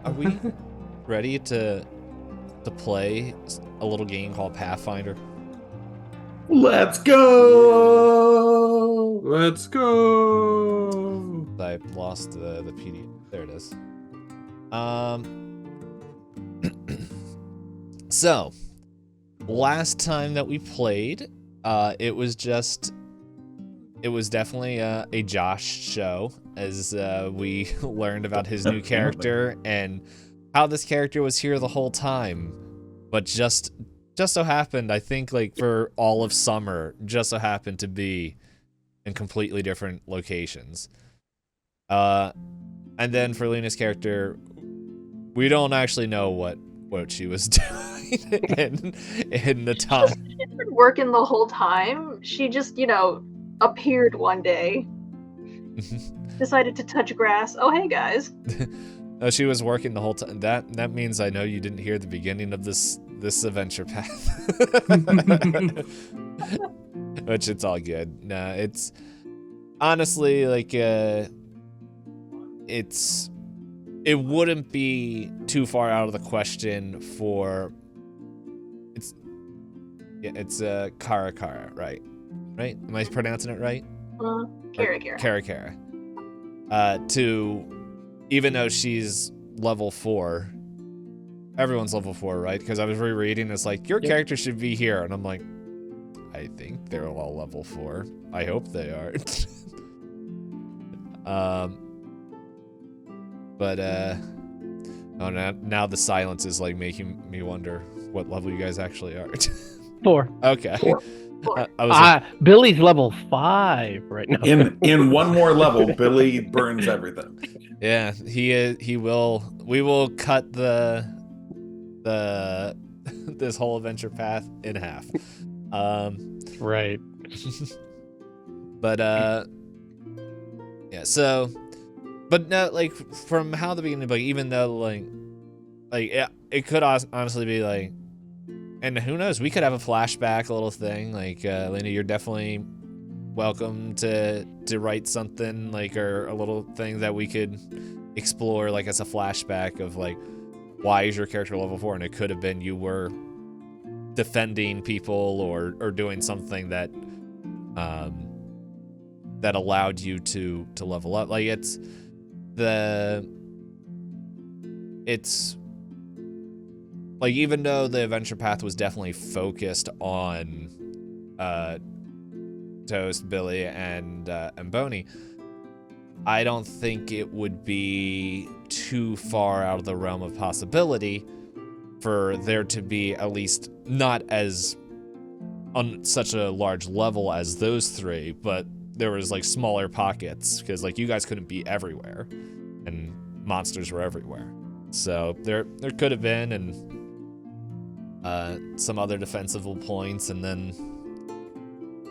Are we ready to play a little game called Pathfinder? Let's go! Let's go! I lost the PDF. There it is. So, last time that we played, it was definitely a Josh show as we learned about his new character and how this character was here the whole time, but just so happened, I think, like for all of summer, just so happened to be in completely different locations. And then for Lena's character, we don't actually know what she was doing in the time. She's been working the whole time. She just, appeared one day. Decided to touch grass. Oh, hey guys. No, she was working the whole time. That means I know you didn't hear the beginning of this adventure path. Which it's all good. Nah, it's honestly like it wouldn't be too far out of the question for it's Kara, right? Right? Am I pronouncing it right? Kara. To even though she's level 4, everyone's level 4, right? Because I was rereading, it's like, your character should be here. And I'm like, I think they're all level 4. I hope they are. But now the silence is like making me wonder what level you guys actually are. 4. Okay. 4. Billy's level 5 right now. In one more level, Billy burns everything. Yeah, he will. We will cut the this whole adventure path in half. Right. But yeah. So, but no, like from how the beginning, like even though like yeah, it could honestly be like, and who knows, we could have a flashback, a little thing. Like Lena, you're definitely welcome to write something like or a little thing that we could explore like as a flashback of like, why is your character level 4? And it could have been you were defending people or doing something that that allowed you to level up. Like it's like, even though the adventure path was definitely focused on Toast, Billy, and Boney, I don't think it would be too far out of the realm of possibility for there to be at least not as on such a large level as those 3, but there was like smaller pockets because like you guys couldn't be everywhere and monsters were everywhere. So there could have been and some other defensible points, and then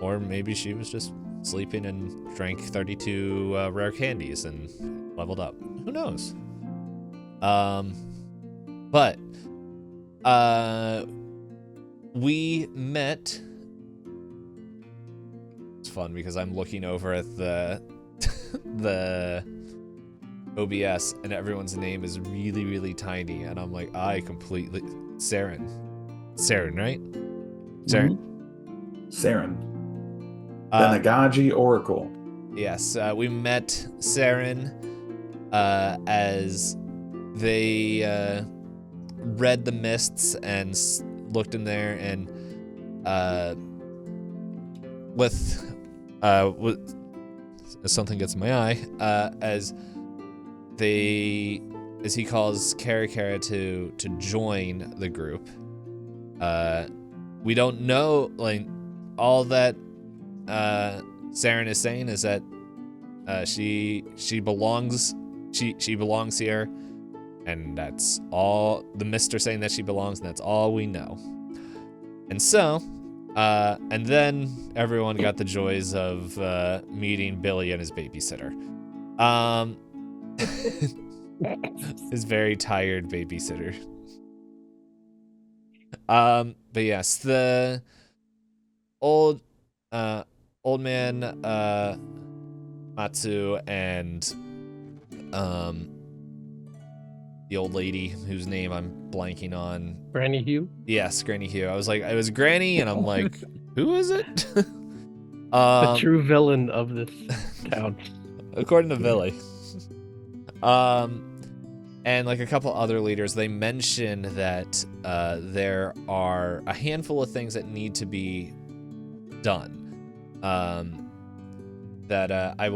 or maybe she was just sleeping and drank 32 rare candies and leveled up. Who knows? But we met. It's fun because I'm looking over at the the OBS and everyone's name is really, really tiny, and I'm like, Saren, right? Saren. Saren. The Nagaji Oracle. Yes, we met Saren as they read the mists and looked in there, and with something gets in my eye, as he calls Kara to join the group. We don't know, like, all that Saren is saying is that she belongs here, and that's all. The Mist are saying that she belongs, and that's all we know. And so and then everyone got the joys of meeting Billy and his babysitter, his very tired babysitter. But yes, the old man Matsu and the old lady whose name I'm blanking on. Granny Hugh? Yes, Granny Hugh. I was like, it was Granny, and I'm like, who is it? The true villain of this town. According to Billy. And like a couple other leaders, they mentioned that there are a handful of things that need to be done. That I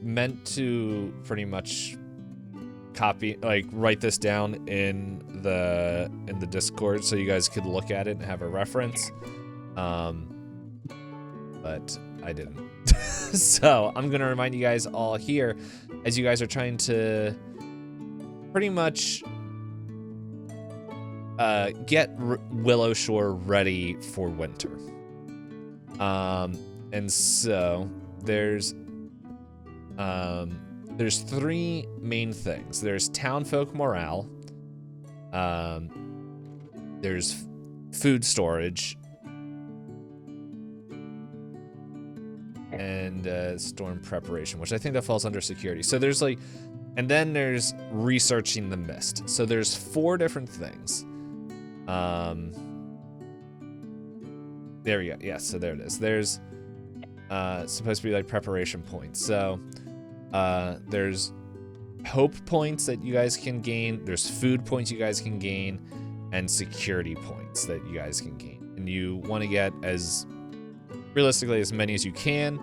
meant to pretty much copy, like write this down in the Discord so you guys could look at it and have a reference. But I didn't. So I'm gonna remind you guys all here as you guys are trying to pretty much get Willowshore ready for winter. And so there's three main things. There's townfolk morale. There's food storage. And storm preparation, which I think that falls under security. So there's like, and then there's researching the mist. So there's 4 different things. There we go. Yeah, so there it is. There's supposed to be like preparation points. So there's hope points that you guys can gain. There's food points you guys can gain, and security points that you guys can gain. And you want to get as realistically as many as you can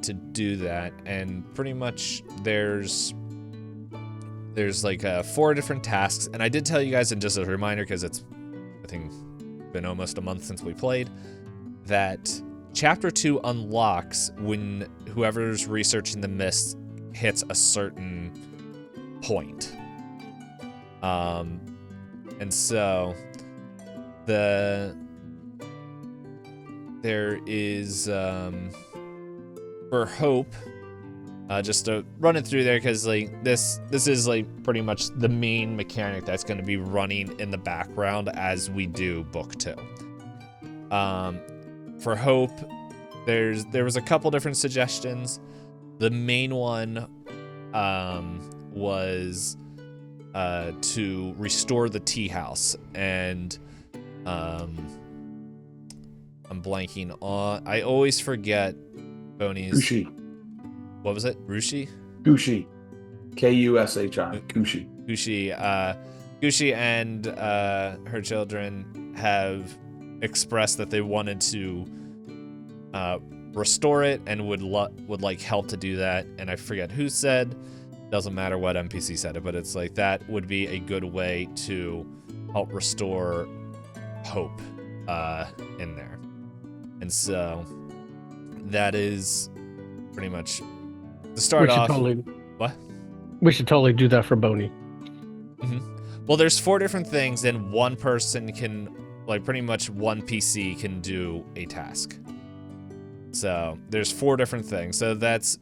to do that. And pretty much there's like 4 different tasks. And I did tell you guys, and just as a reminder, because it's I think been almost a month since we played, that chapter 2 unlocks when whoever's researching the mist hits a certain point. And so there is for hope, just to run it through there, because like this is like pretty much the main mechanic that's going to be running in the background as we do book 2. For hope, there was a couple different suggestions. The main one was to restore the tea house, and I'm blanking on. I always forget Boney's. Kushi. What was it? Rushi? Kushi. Kushi. Kushi. Kushi and her children have expressed that they wanted to restore it and would like help to do that. And I forget who said. Doesn't matter what NPC said it, but it's like that would be a good way to help restore hope in there. And so that is pretty much to start off. What? We should totally do that for Boney. Mm-hmm. Well, there's 4 different things, and one person can, like, pretty much one PC can do a task. So there's 4 different things. So that's,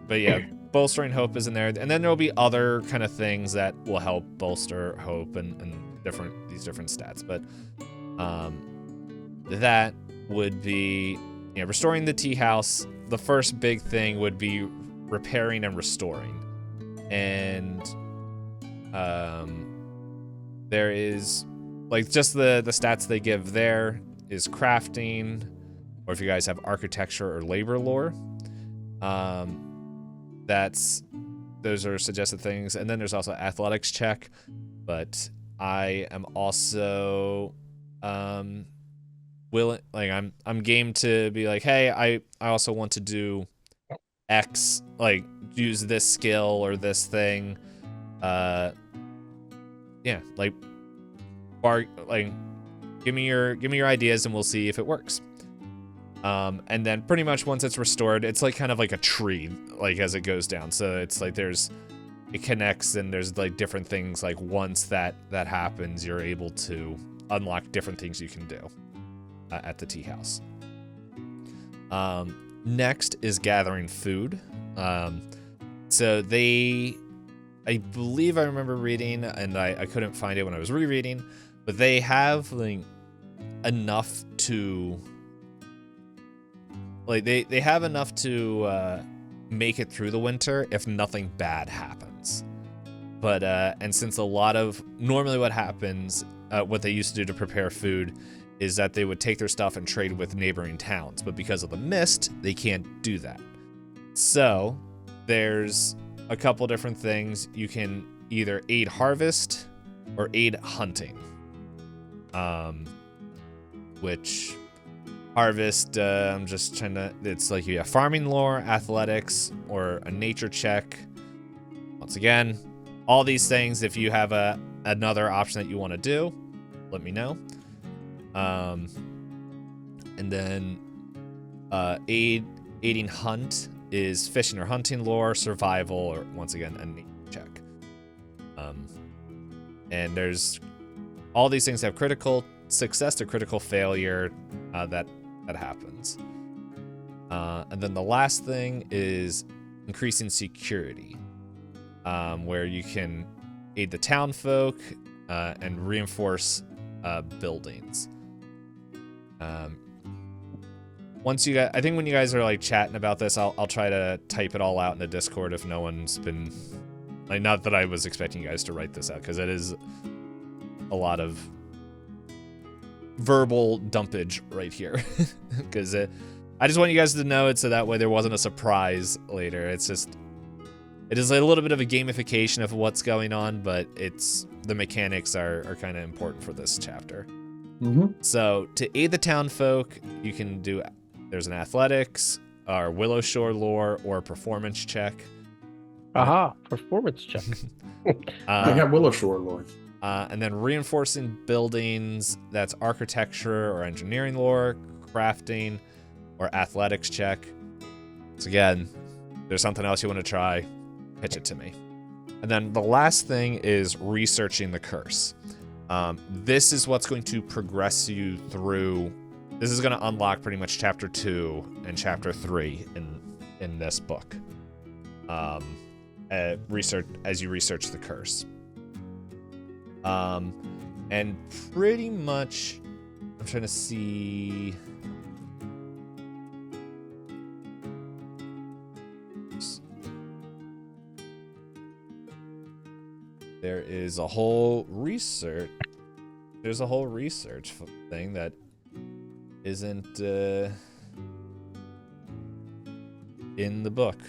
but yeah, bolstering hope is in there, and then there'll be other kind of things that will help bolster hope and these different stats. But that would be, you know, restoring the tea house. The first big thing would be repairing and restoring, and there is like just the stats they give there is crafting, or if you guys have architecture or labor lore, those are suggested things. And then there's also athletics check, but I am also willing, like I'm game to be like, hey, I also want to do X, like use this skill or this thing. Yeah, like give me your ideas and we'll see if it works. And then pretty much once it's restored, it's like kind of like a tree, like as it goes down. So it's like it connects, and there's like different things. Like once that happens, you're able to unlock different things you can do at the tea house. Next is gathering food. So I believe I remember reading, and I couldn't find it when I was rereading, but they have like enough to, like they have enough to make it through the winter if nothing bad happens. But and since a lot of normally what happens, what they used to do to prepare food is that they would take their stuff and trade with neighboring towns. But because of the mist, they can't do that. So there's a couple different things. You can either aid harvest or aid hunting. Which harvest, I'm just trying to, it's like you have farming lore, athletics, or a nature check. Once again, all these things, if you have another option that you want to do, let me know. And then aiding hunt is fishing or hunting lore, survival, or once again, a nature check. And there's all these things have critical success to critical failure that happens. And then the last thing is increasing security, where you can aid the town folk and reinforce buildings. Once you guys, I think when you guys are like chatting about this, I'll try to type it all out in the Discord if no one's been like, not that I was expecting you guys to write this out, because it is a lot of verbal dumpage right here. Because I just want you guys to know it so that way there wasn't a surprise later. It is a little bit of a gamification of what's going on, but the mechanics are kind of important for this chapter. Mm-hmm. So to aid the town folk, you can do, there's an athletics or Willowshore lore or a performance check. Aha, performance check. I have Willowshore lore. And then reinforcing buildings, that's architecture or engineering lore, crafting, or athletics check. So again, if there's something else you want to try, pitch it to me. And then the last thing is researching the curse. This is what's going to progress you through. This is going to unlock pretty much chapter 2 and chapter 3 in this book. Research as you research the curse. And pretty much, I'm trying to see. There is a whole research. There's a whole research thing that isn't in the book.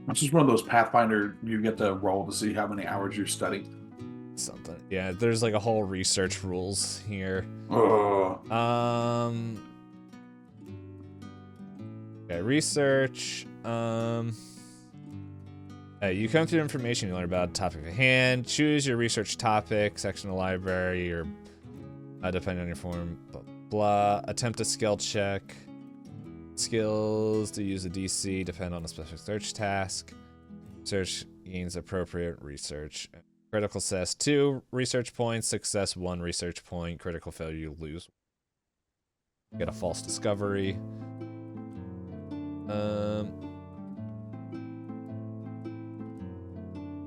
It's just one of those Pathfinder, you get to roll to see how many hours you study. Something. Yeah, there's like a whole research rules here. Okay, research. You come through information you learn about a topic at hand. Choose your research topic, section of the library, or depending on your form, blah, blah. Attempt a skill check. Skills to use a DC depend on a specific search task. Search gains appropriate research. Critical success 2 research points. Success 1 research point. Critical failure you lose. Get a false discovery.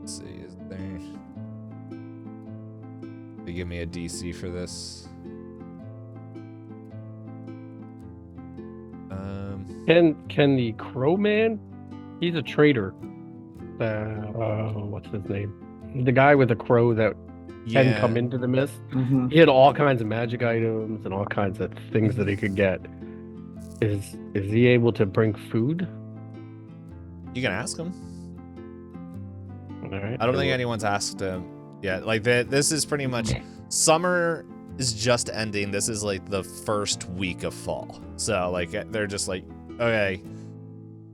Let's see, is there? They give me a DC for this. Can the Crow Man? He's a traitor. What's his name? The guy with the crow that hadn't come into the mist. Mm-hmm. He had all kinds of magic items and all kinds of things that he could get. Is he able to bring food? You can ask him. All right. I don't think anyone's asked him yet. Like this is pretty much summer is just ending. This is like the first week of fall. So like they're just like, okay,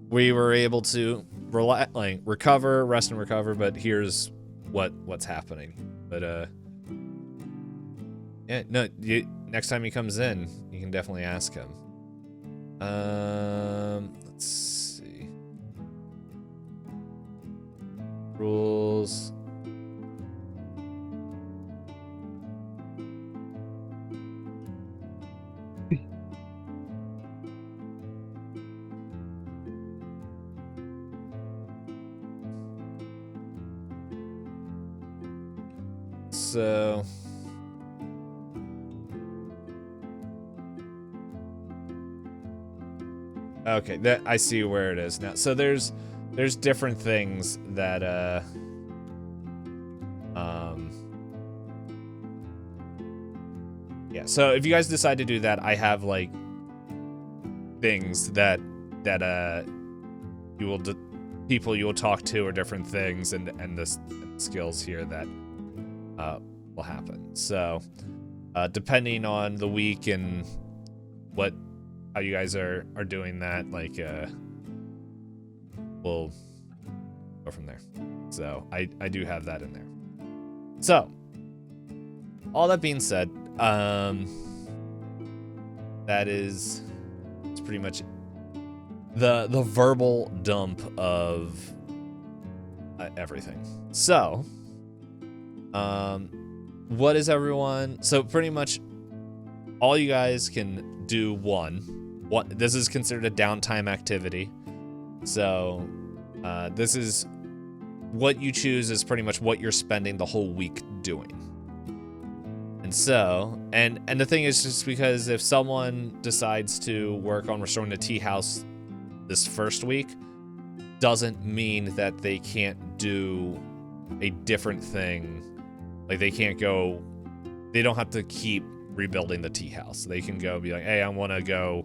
we were able to recover, rest and recover, but here's what's happening. But yeah, no, next time he comes in, you can definitely ask him. Let's see. Rules. So okay, that I see where it is now. So there's there's different things that yeah, so if you guys decide to do that, I have like things that you will people you will talk to or different things and the skills here that will happen. So depending on the week and how you guys are doing that, like we'll go from there. So I do have that in there. So all that being said, it's pretty much the verbal dump of everything. So what is everyone? So pretty much all you guys can do what this is considered a downtime activity. So this is what you choose is pretty much what you're spending the whole week doing. And so, and the thing is, just because if someone decides to work on restoring the tea house this first week, doesn't mean that they can't do a different thing. Like they don't have to keep rebuilding the tea house. They can go be like, hey, I want to go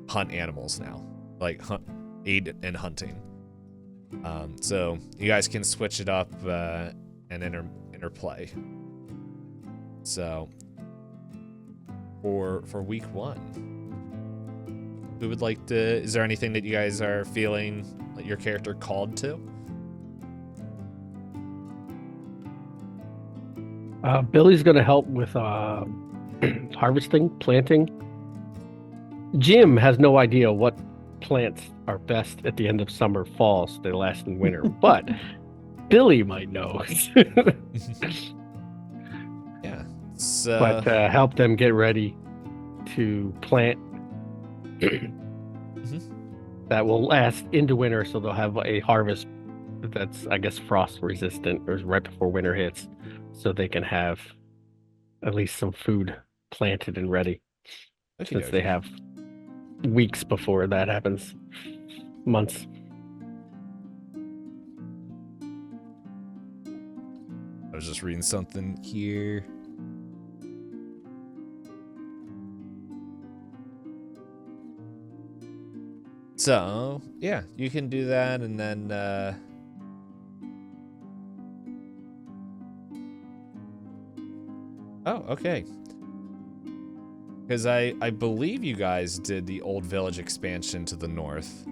hunt animals now, like aid in hunting. So you guys can switch it up and interplay. So for week 1, who would like to? Is there anything that you guys are feeling like your character called to? Billy's gonna help with harvesting, planting. Jim has no idea what plants are best at the end of summer, fall, so they last in winter. But Billy might know. Yeah. So, but help them get ready to plant that will last into winter, so they'll have a harvest that's, I guess, frost resistant or right before winter hits, so they can have at least some food planted and ready. Since they have weeks before that happens, months. I was just reading something here. So, yeah, you can do that, and then oh, okay. Because I believe you guys did the Old Village expansion to the north.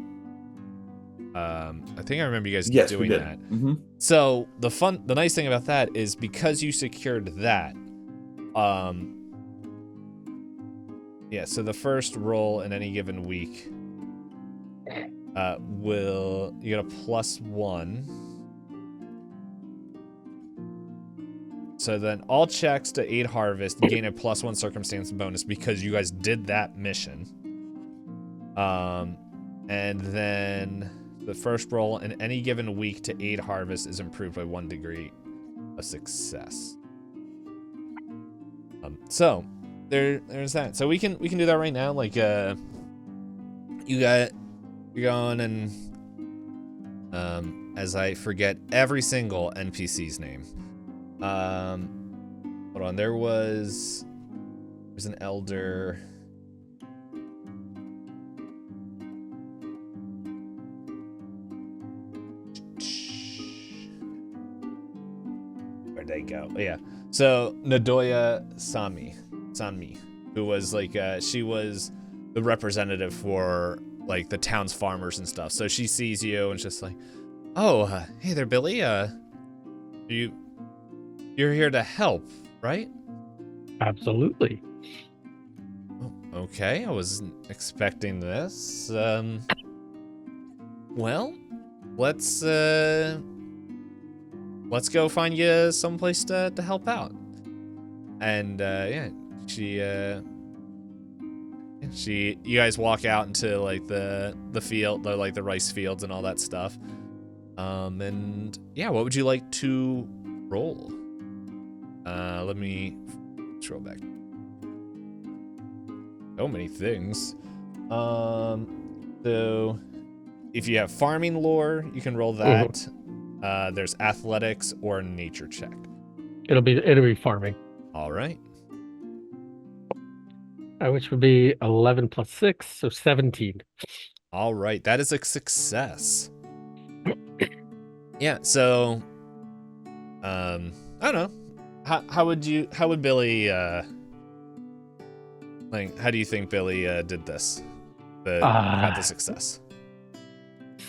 I think I remember you guys doing that. Mm-hmm. So the nice thing about that is because you secured that, yeah. So the first roll in any given week, you get a +1. So then all checks to aid harvest, you gain a +1 circumstance bonus because you guys did that mission. And then the first roll in any given week to aid harvest is improved by 1 degree of success. So there's that. So we can do that right now. Like you're going and as I forget every single NPC's name. Hold on, there's an elder. Where'd they go? Oh, yeah. So Nadoya Sanmi, who was like she was the representative for like the town's farmers and stuff. So she sees you and just like, oh, hey there, Billy. You're here to help, right? Absolutely. Oh, okay, I wasn't expecting this. Well, let's go find you someplace to help out. And yeah, you guys walk out into like the field, like the rice fields and all that stuff. And yeah, what would you like to roll? Let me scroll back. So many things. So if you have farming lore, you can roll that. There's athletics or nature check. It'll be farming. All right. Which would be 11 plus 6, so 17. All right, that is a success. Yeah, so I don't know. How would Billy like how do you think Billy did this? Had the success.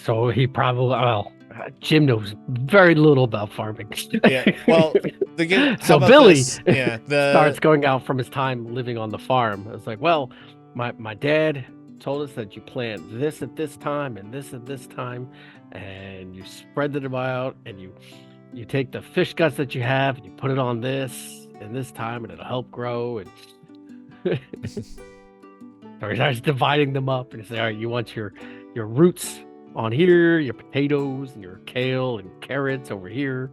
So he probably Jim knows very little about farming. Yeah. Well, so Billy starts going out from his time living on the farm. It's like, well, my dad told us that you plant this at this time and this at this time, and you spread it out, and you take the fish guts that you have and you put it on this and this time, and it'll help grow. And so he starts dividing them up, and he says, all right, you want your roots on here, your potatoes and your kale and carrots over here.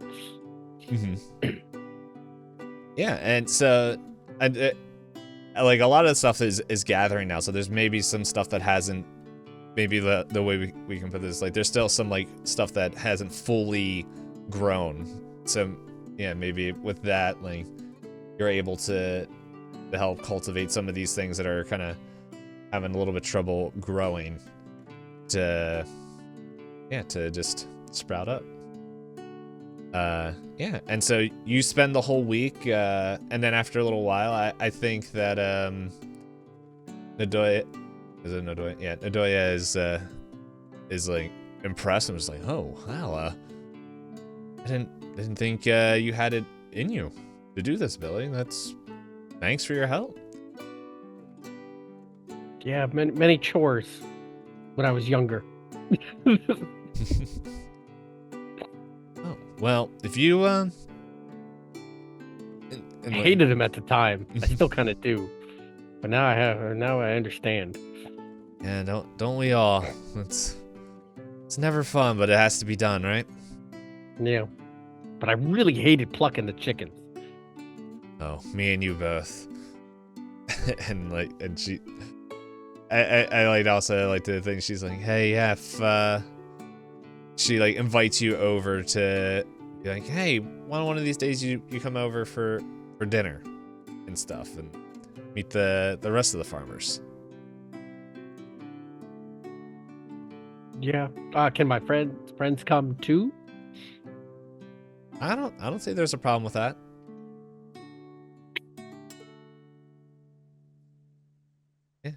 Yeah, and so like a lot of the stuff is gathering now, so there's maybe some stuff that hasn't, maybe the way we can put this, like there's still some like stuff that hasn't fully grown. So yeah, maybe with that, like you're able to help cultivate some of these things that are kind of having a little bit trouble growing to just sprout up. Yeah, and so you spend the whole week, and then after a little while, I think that Nadoya is like impressed and was like, oh wow, I didn't think you had it in you to do this, Billy. Thanks for your help. Yeah, many chores when I was younger. Oh, well, if you I hated him at the time. I still kind of do, but now I understand. Yeah, don't we all? It's never fun, but it has to be done, right? Yeah, but I really hated plucking the chickens. Oh, me and you both. and she, I like also like the thing. She's like, hey, yeah, if she like invites you over to be like, hey, one of these days you come over for dinner and stuff and meet the rest of the farmers. Yeah. Can my friends come too? I don't say there's a problem with that. Yeah.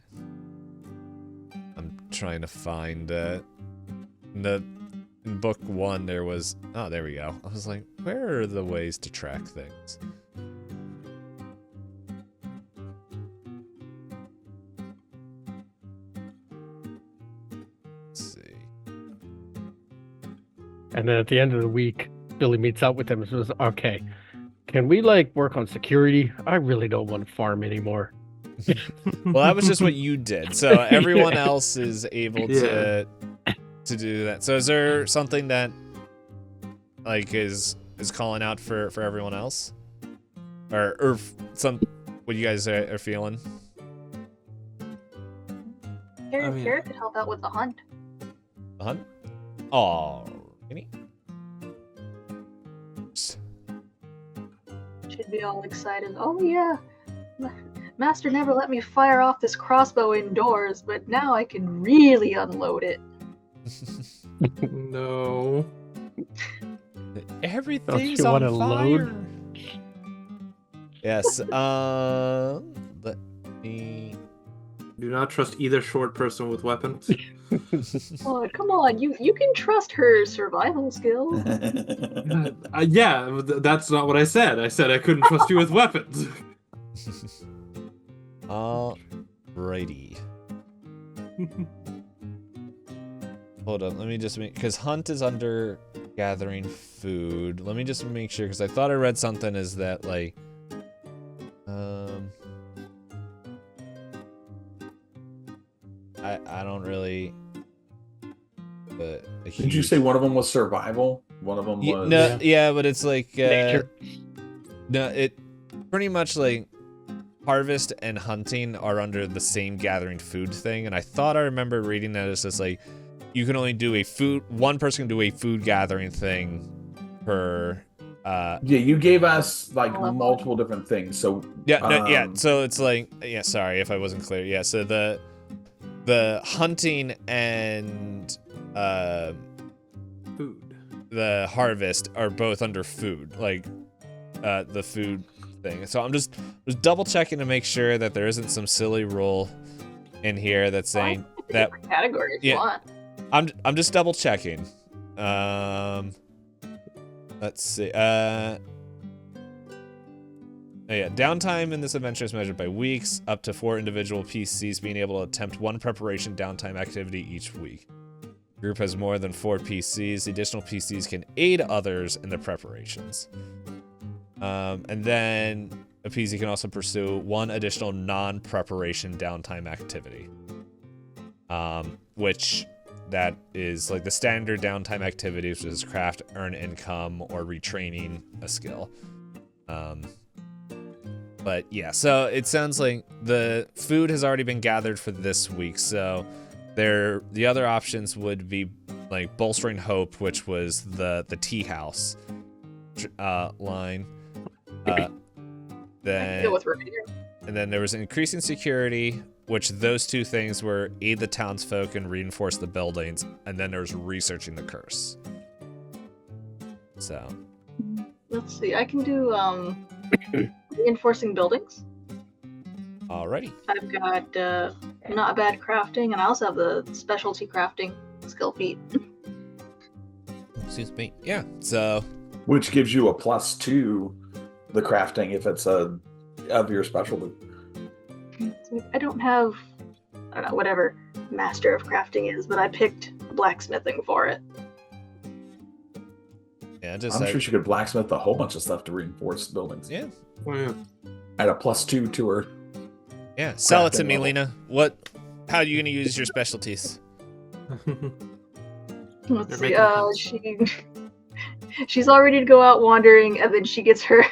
I'm trying to find in book 1 there was, oh, there we go. I was like, where are the ways to track things? Let's see. And then at the end of the week, Billy meets up with him and says, okay, can we like work on security? I really don't want to farm anymore. Well, that was just what you did. So everyone else is able to do that. So is there something that like is calling out for everyone else? Or some what you guys are feeling? Garrett could help out with the hunt. The hunt? Oh, any? Should be all excited. Oh yeah, Master never let me fire off this crossbow indoors, but now I can really unload it. No. Everything's Don't you on wanna fire. load? Yes. Let me. Do not trust either short person with weapons. Oh, come on, you can trust her survival skills. Yeah, that's not what I said. I said I couldn't trust you with weapons. Alrighty. Hold on, let me just make, because hunt is under gathering food. Let me just make sure, because I thought I read something is that like I don't really. But Did you say one of them was survival? One of them was yeah, but it's like Nature. no, it pretty much like harvest and hunting are under the same gathering food thing, and I thought I remember reading that it's just like you can only do one person can do a food gathering thing per. Yeah, you gave us like Level. multiple different things. So Yeah. So it's like, yeah. Sorry if I wasn't clear. Yeah. So the hunting and Food. the harvest are both under food, like the food thing. So I'm just double checking to make sure that there isn't some silly rule in here that's saying that category if you want. I'm just double checking. Let's see. Oh yeah, downtime in this adventure is measured by weeks, up to 4 individual PCs being able to attempt 1 preparation downtime activity each week. The group has more than 4 PCs. The additional PCs can aid others in the preparations. And then a PC can also pursue 1 additional non-preparation downtime activity. Which that is like the standard downtime activities, which is craft, earn income, or retraining a skill. But yeah, so it sounds like the food has already been gathered for this week. So the other options would be like bolstering hope, which was the tea house line. Then go with Revere. And then there was increasing security, which those 2 things were aid the townsfolk and reinforce the buildings, and then there's researching the curse. So Let's see. I can do reinforcing buildings. alrighty. I've got not bad crafting, and I also have the specialty crafting skill feat. Excuse me. Yeah. So which gives you a +2 the crafting if it's of your specialty. I don't know whatever master of crafting is, but I picked blacksmithing for it. yeah, I'm sure she could blacksmith a whole bunch of stuff to reinforce buildings. yeah. Oh, yeah. Add a +2 to her. Yeah. Sell it to Crafting me, level. Lena. How are you gonna use your specialties? Let's They're see. making hunts. She's all ready to go out wandering, and then she gets her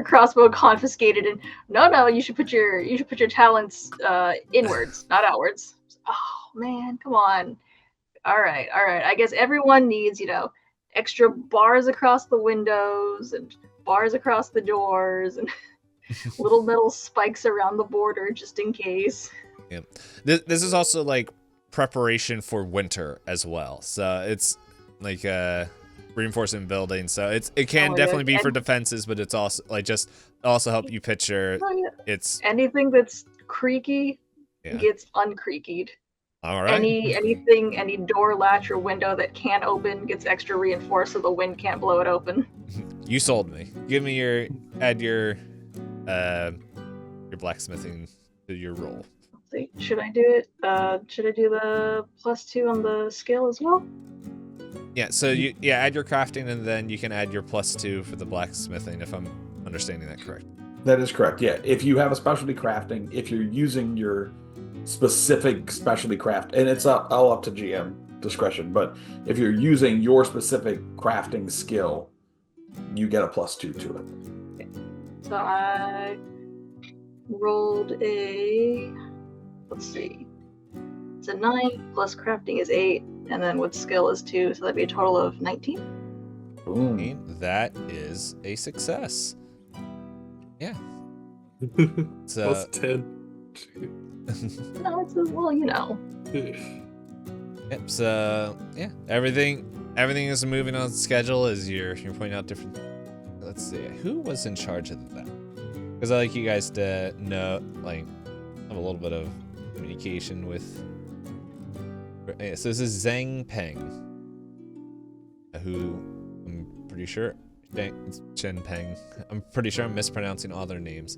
crossbow confiscated. And no, you should put your talents inwards, not outwards. Oh man, come on. All right. I guess everyone needs extra bars across the windows and bars across the doors and little metal spikes around the border just in case. Yeah. This is also like preparation for winter as well. So it's like reinforcing buildings. So it can definitely be for defenses, but it's also like just also help you picture it's anything that's creaky Yeah. gets uncreakied. all right. Any door latch or window that can open gets extra reinforced so the wind can't blow it open. You sold me. Give me add your blacksmithing to your roll. Let's see, should I do it? Should I do the +2 on the skill as well? Yeah, so you add your crafting and then you can add your +2 for the blacksmithing if I'm understanding that correct. That is correct. Yeah, if you have a specialty crafting, if you're using your specific specialty craft, and it's all up to GM discretion, but if you're using your specific crafting skill, you get a +2 to it. Okay. So I rolled let's see, it's a 9 plus crafting is 8, and then with skill is 2, so that'd be a total of 19. Boom. That is a success. Yeah. So +10. No, it's Yep. So yeah, everything is moving on schedule as you're pointing out different. Let's see, who was in charge of that? Because I like you guys to know, like, have a little bit of communication with. Yeah, so this is Zhang Peng, who I'm pretty sure Chen Peng. I'm pretty sure I'm mispronouncing all their names.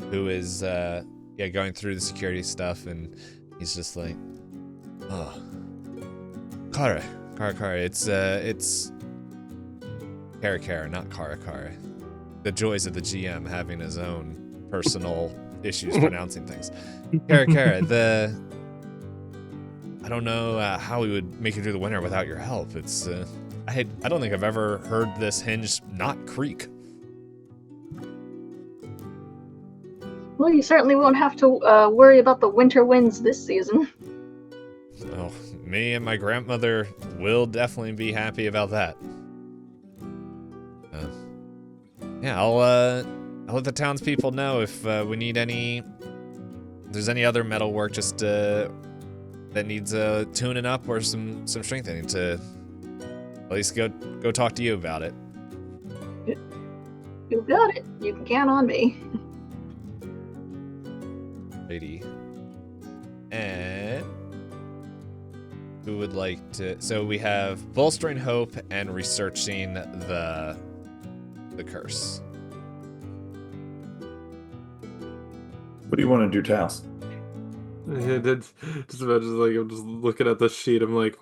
Who is going through the security stuff, and he's just like, oh, Kara, it's Kara, not Kara. The joys of the GM having his own personal issues pronouncing things. Kara, I don't know how we would make it through the winter without your help. It's I don't think I've ever heard this hinge not creak. Well, you certainly won't have to worry about the winter winds this season. Oh, me and my grandmother will definitely be happy about that. Yeah, I'll let the townspeople know if we need any. If there's any other metal work just that needs tuning up or some strengthening to at least go talk to you about it. You got it. You can count on me. Lady. And who would like to? So we have bolstering hope and researching the curse. What do you want to do, Taos? Just imagine, like, I'm just looking at the sheet. I'm like,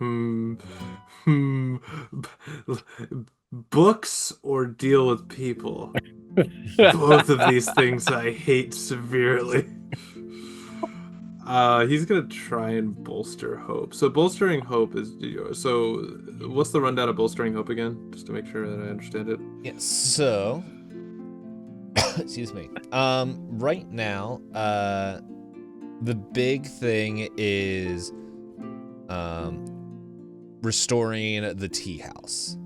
books or deal with people. Both of these things I hate severely. He's gonna try and bolster hope. So bolstering hope is so. What's the rundown of bolstering hope again? Just to make sure that I understand it. Yeah. So, excuse me. Right now, the big thing is, restoring the tea house.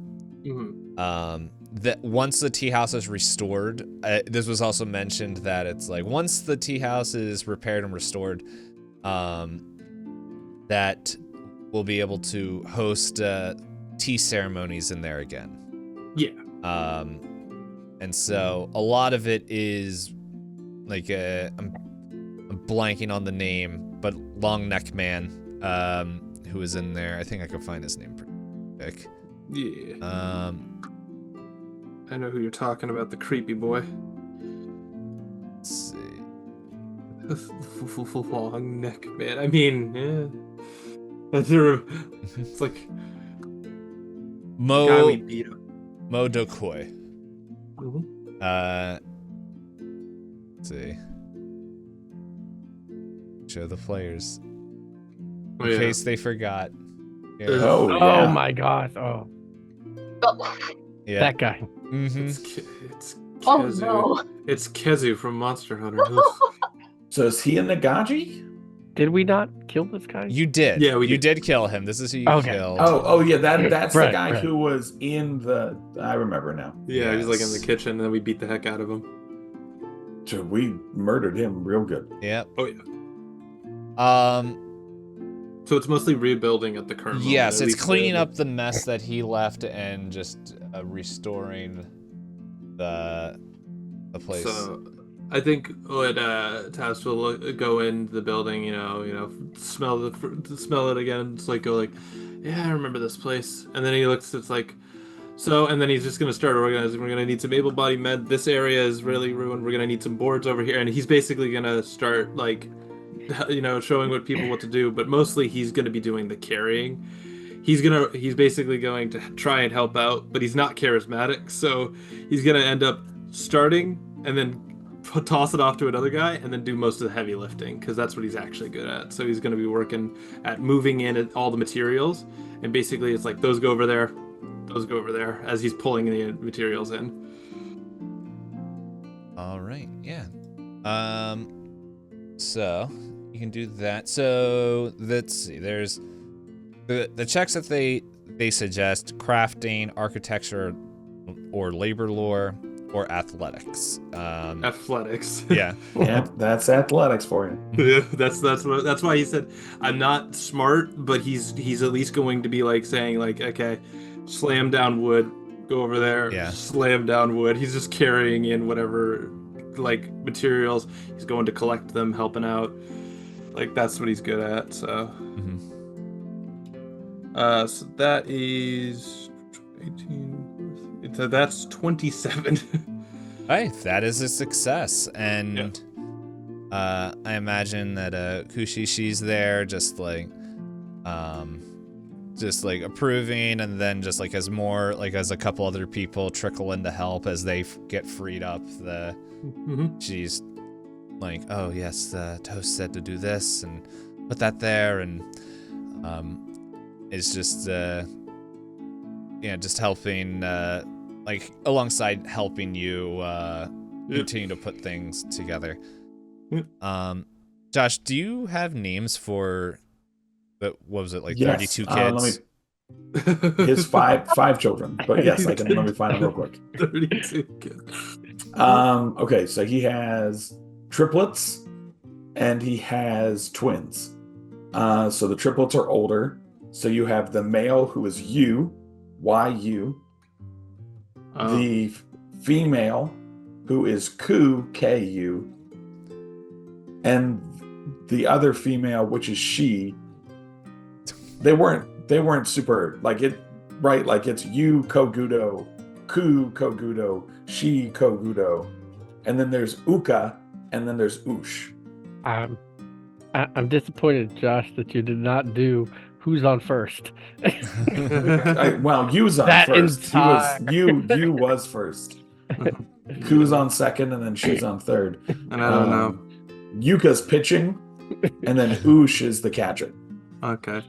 Mm-hmm. That once the tea house is restored, this was also mentioned that it's like once the tea house is repaired and restored, that we'll be able to host tea ceremonies in there again. Yeah. And so a lot of it is like I'm blanking on the name, but Long Neck Man, who is in there. I think I can find his name pretty quick. Yeah. I know who you're talking about, the creepy boy. Let's see. Long neck man. I mean, yeah. It's like guy we beat up. Mo Dokoi. Mhm. Let's see. Show the players. Oh, In yeah. case they forgot. Here. Oh, Oh yeah. my god. Oh, Oh, Yeah. that guy. Mm-hmm. It's oh Kezu. no. It's Kezu from Monster Hunter. So is he a Nagaji? Did we not kill this guy? You did. Yeah, we You did. did kill him. This is who you Okay. killed. Oh, yeah. That's Right, the guy right. who was in the. I remember now. Yeah, he's like in the Yes. kitchen, and then we beat the heck out of him. So we murdered him real good. Yep. Oh yeah. So it's mostly rebuilding at the current moment. Yes, at it's least cleaning up the mess that he left and just restoring the place. So I think what Taz will go in the building, smell it again. It's like go like, yeah, I remember this place. And then he looks, it's like, so, and then he's just gonna start organizing. We're gonna need some able-bodied men. This area is really ruined. We're gonna need some boards over here, and he's basically gonna start like, showing people what to do. But mostly he's gonna be doing the carrying. He's basically going to try and help out, but he's not charismatic, so he's gonna end up starting and then toss it off to another guy and then do most of the heavy lifting because that's what he's actually good at. So he's going to be working at moving in all the materials, and basically it's like those go over there as he's pulling the materials in. All right, yeah. So you can do that. So let's see. There's the checks that they suggest: crafting, architecture, or labor lore, or athletics. Athletics. Yeah. Yeah, that's athletics for you. Yeah, that's why he said I'm not smart, but he's at least going to be like saying like, okay, slam down wood, go over there, Yeah. slam down wood. He's just carrying in whatever like materials. He's going to collect them, helping out. Like that's what he's good at. So, so that is 18. So that's 27. Hey, that is a success, and I imagine that Kushi, she's there, just like approving, and then just like as a couple other people trickle in to help as they get freed up. She's like, oh yes, the toast said to do this and put that there, and it's just just helping. Like alongside helping you continue to put things together. Yep. Josh, do you have names for What was it, like Yes, 32 kids? His five children. But yes, let me find them real quick. 32 kids. Okay, so he has triplets and he has twins. So the triplets are older. So you have the male who is YU. Oh. The female who is KU, and the other female, which is she. They weren't super like it, right? Like it's you Kogudo, Ku Kogudo, she Kogudo, and then there's Uka, and then there's Ush. I'm disappointed, Josh, that you did not do who's on first. Yu's on That first. entire- You was first. Ku's on second, and then she's on third. And I don't know. Yuka's pitching, and then Ush is the catcher. Okay.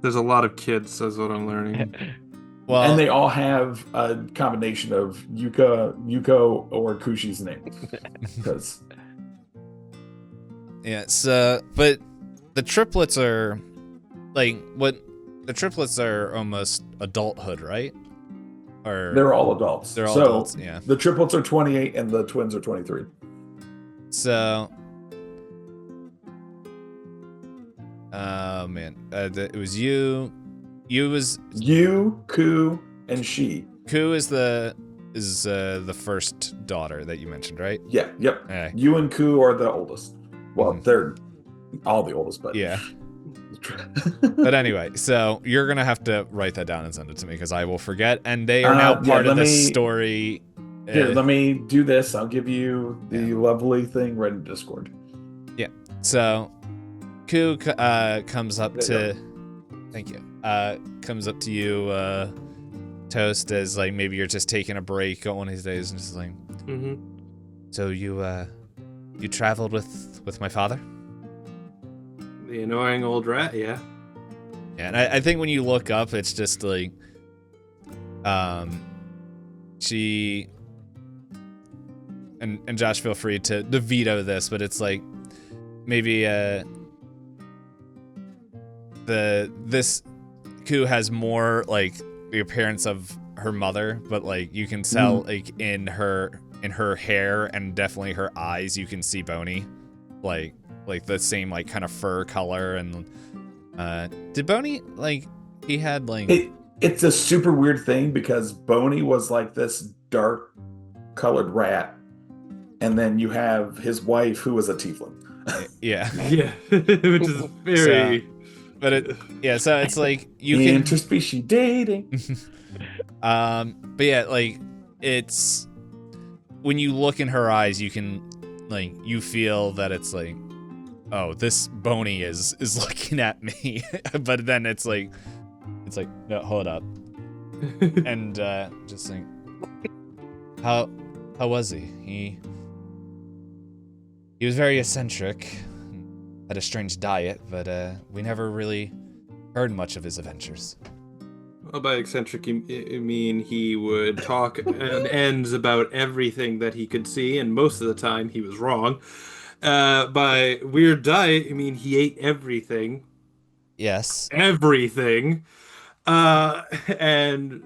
There's a lot of kids, is what I'm learning. Well, And they all have a combination of Yuko, or Kushi's name. Because yeah, so, but the triplets are, like, the triplets are almost adulthood, right? Or they're all adults. They're all adults, yeah. The triplets are 28 and the twins are 23. So, oh man, it was you. You was You, Ku, and she. Ku is the first daughter that you mentioned, right? Yeah, yep. Okay. You and Ku are the oldest. Well, Mhm. they're all the oldest, but Yeah. But anyway, so you're gonna have to write that down and send it to me because I will forget. And they are now part of the story. Here, let me do this. I'll give you the lovely thing right in Discord. So, Ku comes up There you to. Thank you. Comes up to you, Toast, as like maybe you're just taking a break on one of these days, and just like, Mm-hmm. so you traveled with my father? The annoying old rat, yeah. Yeah, and I think when you look up, it's just like, she, and Josh, feel free to veto this, but it's like, maybe, this Ku has more, like, the appearance of her mother, but, like, you can tell, like, in her hair and definitely her eyes, you can see Boney, like the same, like, kind of fur color. And did Boney, like, he had, like, It's a super weird thing because Boney was like this dark colored rat, and then you have his wife who was a tiefling. yeah. Yeah, which is very... But so it's like you can interspecies dating. But yeah, like, it's when you look in her eyes, you can, like, you feel that it's like, oh, this Boney is looking at me. But then it's like, no, hold up. And just think, how was he? He was very eccentric, had a strange diet, but we never really heard much of his adventures. Well, by eccentric, you mean he would talk at ends about everything that he could see, and most of the time he was wrong. By weird diet, you mean he ate everything. Yes. Everything. And,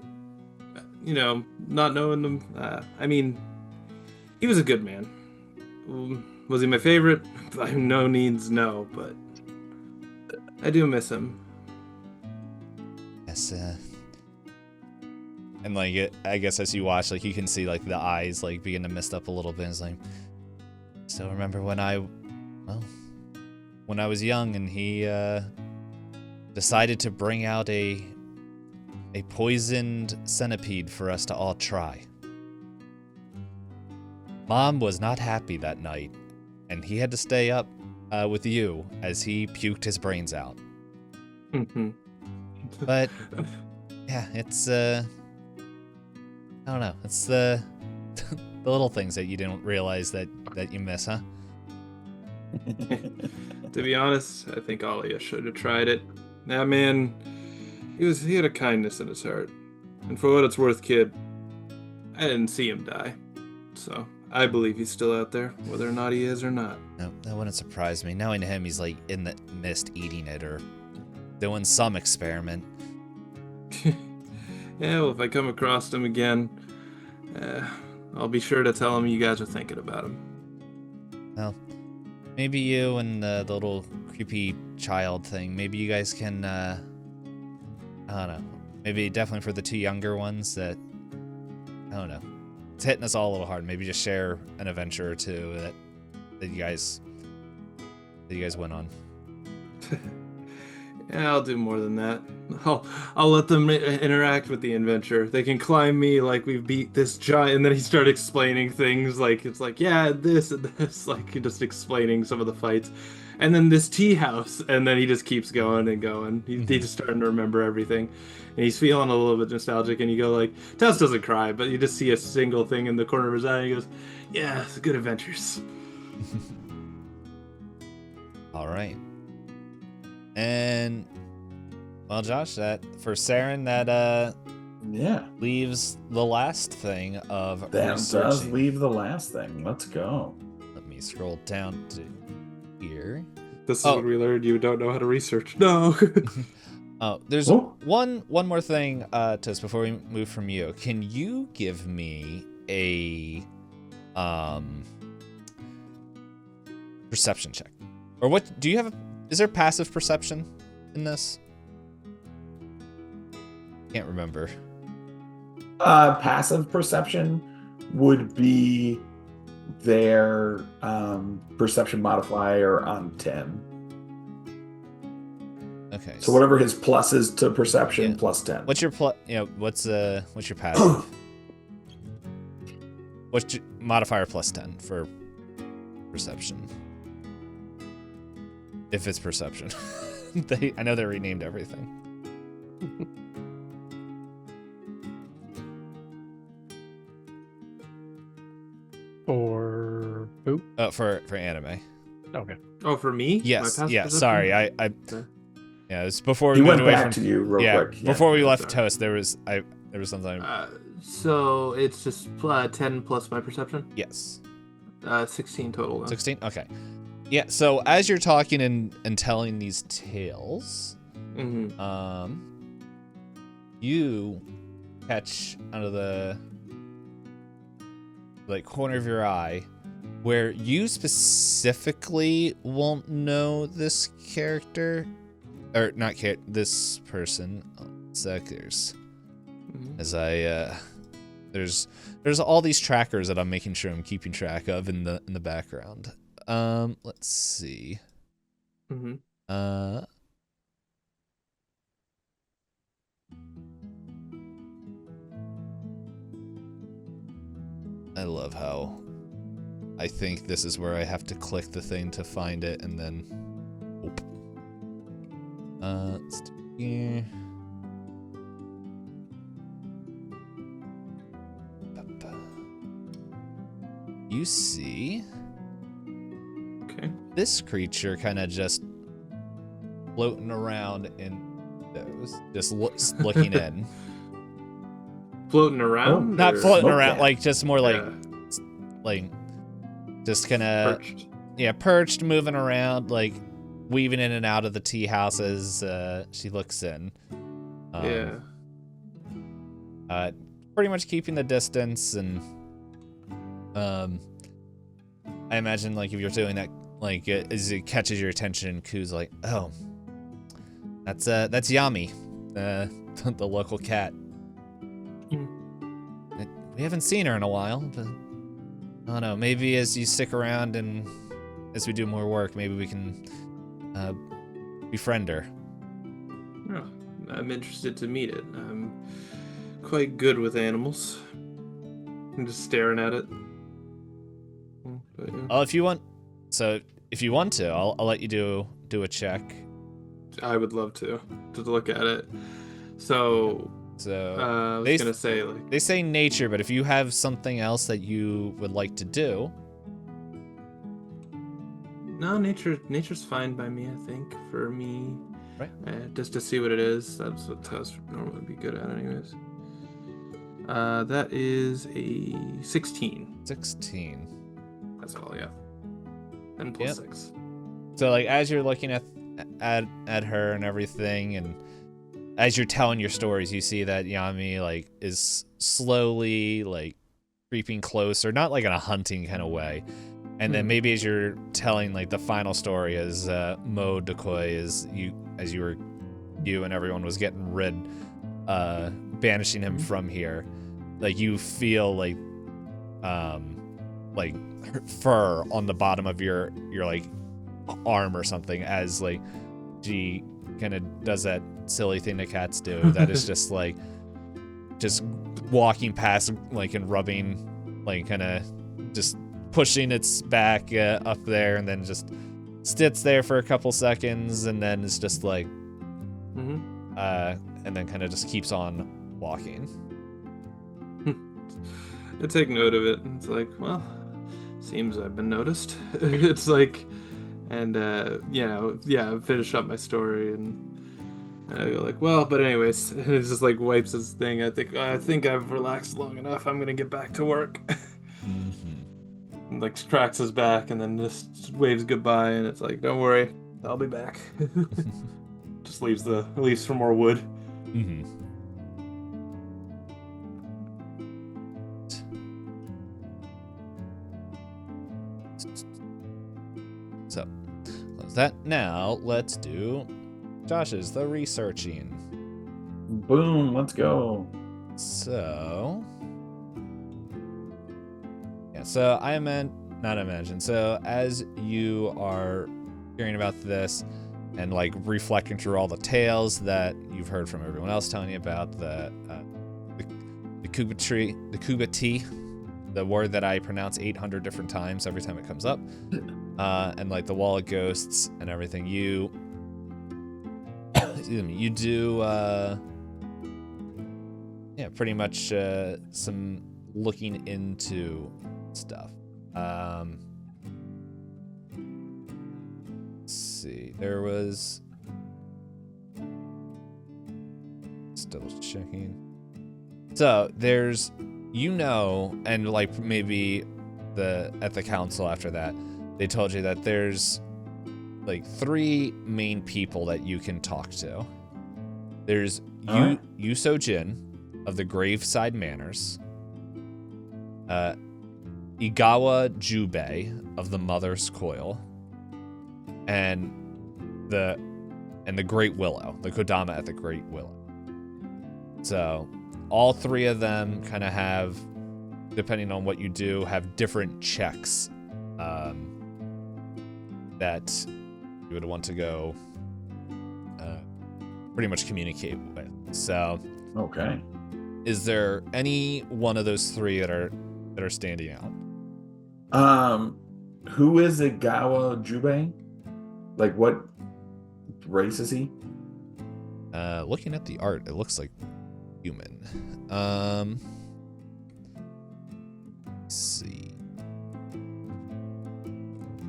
you know, not knowing them, I mean, he was a good man. Was he my favorite? By no means, no, but I do miss him. Yes, and like I guess as you watch, like, you can see, like, the eyes, like, begin to mist up a little bit. It's like, still remember when I was young and he decided to bring out a poisoned centipede for us to all try. Mom was not happy that night, and he had to stay up with you as he puked his brains out. Mm-hmm. But yeah, it's I don't know. It's the little things that you didn't realize that you miss, huh? To be honest, I think all of you should have tried it. That man, he had a kindness in his heart. And for what it's worth, kid, I didn't see him die. So I believe he's still out there, whether or not he is or not. No, that wouldn't surprise me. Knowing him, he's like in the mist eating it or doing some experiment. Yeah, well, if I come across him again, I'll be sure to tell him you guys are thinking about him. Well, maybe you and the little creepy child thing, maybe you guys can, I don't know, maybe definitely for the 2 younger ones that, I don't know, it's hitting us all a little hard. Maybe just share an adventure or 2 that you guys went on. Yeah, I'll do more than that. I'll let them interact with the adventure. They can climb me like we beat this giant, and then he started explaining things like it's like, yeah, this and this, like just explaining some of the fights, and then this tea house, and then he just keeps going and going. He's just starting to remember everything, and he's feeling a little bit nostalgic. And you go like, Tess doesn't cry, but you just see a single thing in the corner of his eye. And he goes, yeah, it's good adventures. All right. And well, Josh, that for Saren, that Yeah. leaves the last thing of That does researching. leave the last thing. Let's go. Let me scroll down to here. This is Oh. what we learned. You don't know how to research. No. Oh, there's Oh. one more thing, Tis, before we move from you. Can you give me a perception check? Or what do you have is there passive perception in this? Can't remember. Passive perception would be their perception modifier on 10. Okay. So whatever his plus is to perception, Yeah. plus 10. What's your what's your passive? What's your modifier plus 10 for perception? If it's perception. I know they renamed everything. For who? For anime. Okay. Oh, for me? My Yes. passive Yeah. perception? Sorry. Okay. Yeah. It's before He we went away back from. to you real Yeah. quick. Before we Yeah, left sorry. Toast, there was something. So it's just 10 plus my perception? Yes. 16 total. Then. 16. Okay. Yeah. So as you're talking and telling these tales, Mm-hmm. you catch out of the corner of your eye where you specifically won't know this character or not this person. There's as I there's all these trackers that I'm making sure I'm keeping track of in the background. Let's see. Mm-hmm. I love how I think this is where I have to click the thing to find it and then let's do here. You see Okay. this creature kind of just floating around in those, just looking in. Floating around? Not or floating Smoke around, that. like just more Yeah, like just kind of perched. perched, moving around, like weaving in and out of the tea houses. She looks in. Yeah. Pretty much keeping the distance, and I imagine like if you're doing that, like as it catches your attention, Ku's like, oh, that's Yami, the local cat. We haven't seen her in a while, but I don't know. Maybe as you stick around and as we do more work, maybe we can befriend her. Oh, I'm interested to meet it. I'm quite good with animals. I'm just staring at it. But, yeah. Oh, if you want to, I'll let you do a check. I would love to look at it. So, So I was they- gonna say like they say nature, but if you have something else that you would like to do, no, nature's fine by me. I think for me, Right. Just to see what it is. That's what Tess would normally be good at, anyways. That is a 16. 16. That's all, yeah. And plus Yep. 6. So like as you're looking at her and everything, and as you're telling your stories, you see that Yami like is slowly like creeping closer, not like in a hunting kind of way. And then maybe as you're telling like the final story, as Mo Decoy, you and everyone was getting rid, banishing him from here, like you feel like fur on the bottom of your like arm or something, as like she kind of does that silly thing that cats do, that is just like just walking past like and rubbing, like kind of just pushing its back up there, and then just sits there for a couple seconds, and then it's just like and then kind of just keeps on walking. I take note of it. It's like, well, seems I've been noticed. It's like, and finish up my story, and I go like, well, but anyways, and it just like wipes his thing. I think I've relaxed long enough. I'm gonna get back to work. And, like, cracks his back, and then just waves goodbye, and it's like, don't worry, I'll be back. Just leaves for more wood. So, close that. Now, let's do Josh's, the researching. Boom, let's go. So, yeah, so not imagine. So, as you are hearing about this and like reflecting through all the tales that you've heard from everyone else telling you about the Kuba tree, the Kuba tea, the word that I pronounce 800 different times every time it comes up, and like the wall of ghosts and everything, you do pretty much some looking into stuff. Let's see, there was, still checking. So there's, and like maybe at the council after that, they told you that there's like 3 main people that you can talk to. There's Yuso Jin of the Graveside Manors, Igawa Jubei of the Mother's Coil, and the Great Willow, the Kodama at the Great Willow. So all 3 of them kind of have, depending on what you do, have different checks that you would want to go pretty much communicate with. So, okay, is there any one of those 3 that are standing out? Who is Igawa Jubei? Like, what race is he? Looking at the art, it looks like human. Let's see.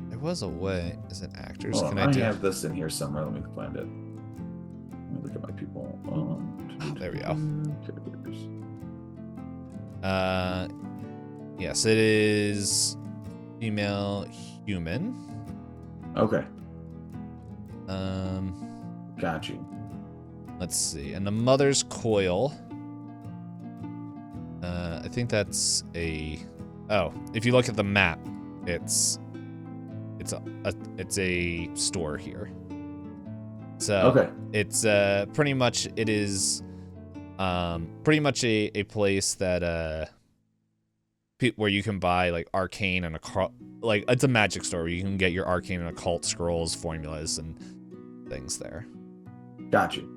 There was a way. Is it actors? Hold on, Can I do? have this in here somewhere. Let me find it. Let me look at my people. There we go. Characters. Yes, it is female human. Okay. Got you. Let's see. And the Mother's Coil. I think that's if you look at the map, it's a store here. So okay, it's pretty much it is pretty much a place that where you can buy like arcane and like it's a magic store where you can get your arcane and occult scrolls, formulas, and things there. got you.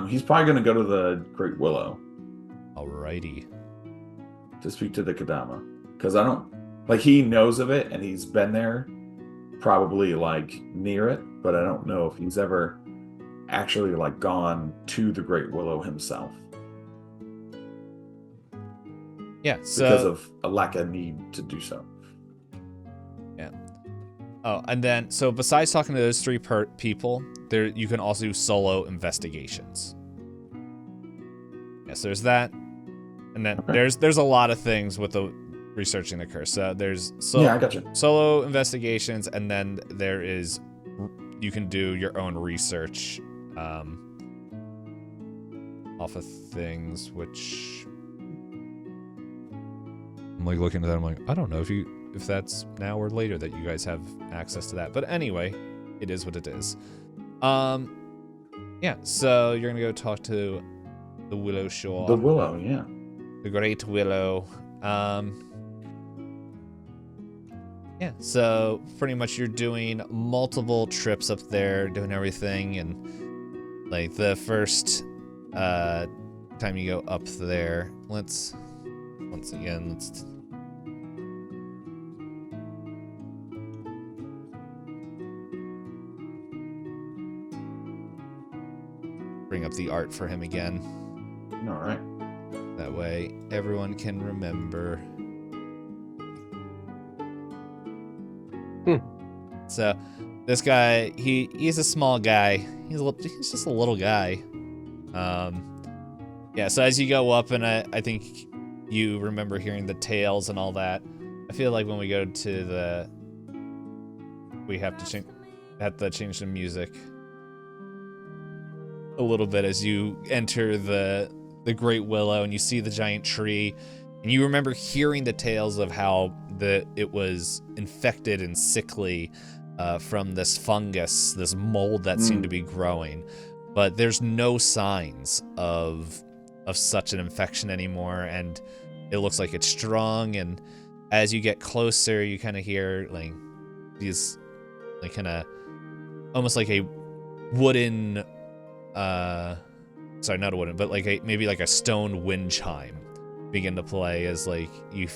He's probably gonna go to the Great Willow Alrighty. to speak to the Kodama, because I don't like, he knows of it and he's been there, probably like near it, but I don't know if he's ever actually like gone to the Great Willow himself. Yeah, so Because of a lack of need to do so. Yeah. Oh, and then so besides talking to those 3 people, there you can also do solo investigations. Yes, there's that, and then there's a lot of things with the researching the curse. So there's Yeah, I got you. solo investigations, and then there is you can do your own research off of things, which I'm like looking at that. I'm like, I don't know if that's now or later that you guys have access to that. But anyway, it is what it is. Yeah. So you're gonna go talk to the Willowshore. The Willow, yeah. The Great Willow. Yeah, so pretty much you're doing multiple trips up there, doing everything, and like the first time you go up there, let's bring up the art for him again. All right. That way everyone can remember. So this guy, he's a small guy. He's just a little guy. Yeah, so as you go up, and I think you remember hearing the tales and all that. I feel like when we go to we have to change the music a little bit as you enter the Great Willow and you see the giant tree, and you remember hearing the tales of how it was infected and sickly from this fungus, this mold that seemed to be growing, but there's no signs of such an infection anymore, and it looks like it's strong. And as you get closer, you kind of hear like these, like kind of almost like a wooden, sorry, not a wooden, but like maybe like a stone wind chime begin to play as like you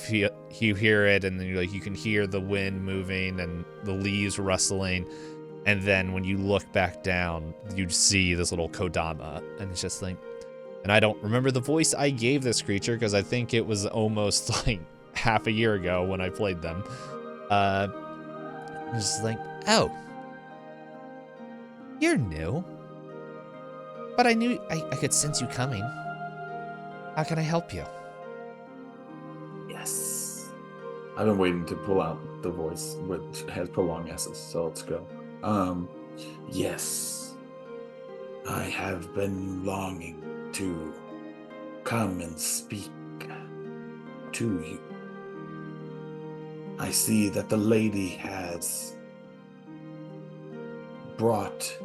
hear it, and then you can hear the wind moving and the leaves rustling, and then when you look back down, you see this little kodama, and it's just like, and I don't remember the voice I gave this creature because I think it was almost like half a year ago when I played them. It's just like, oh, you're new, but I knew I could sense you coming. How can I help you? Yes. I've been waiting to pull out the voice, which has prolonged S's, so let's go. Yes. I have been longing to come and speak to you. I see that the lady has brought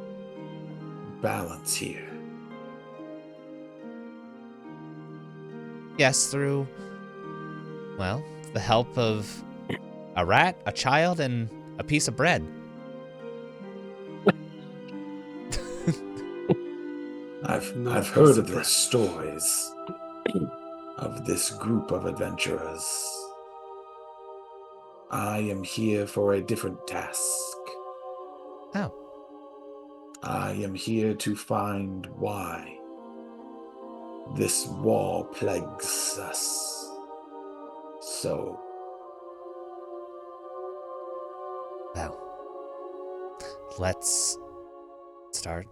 balance here. Yes, through, well, the help of a rat, a child, and a piece of bread. I've heard of the stories of this group of adventurers. I am here for a different task. Oh. I am here to find why this wall plagues us so. Well, let's start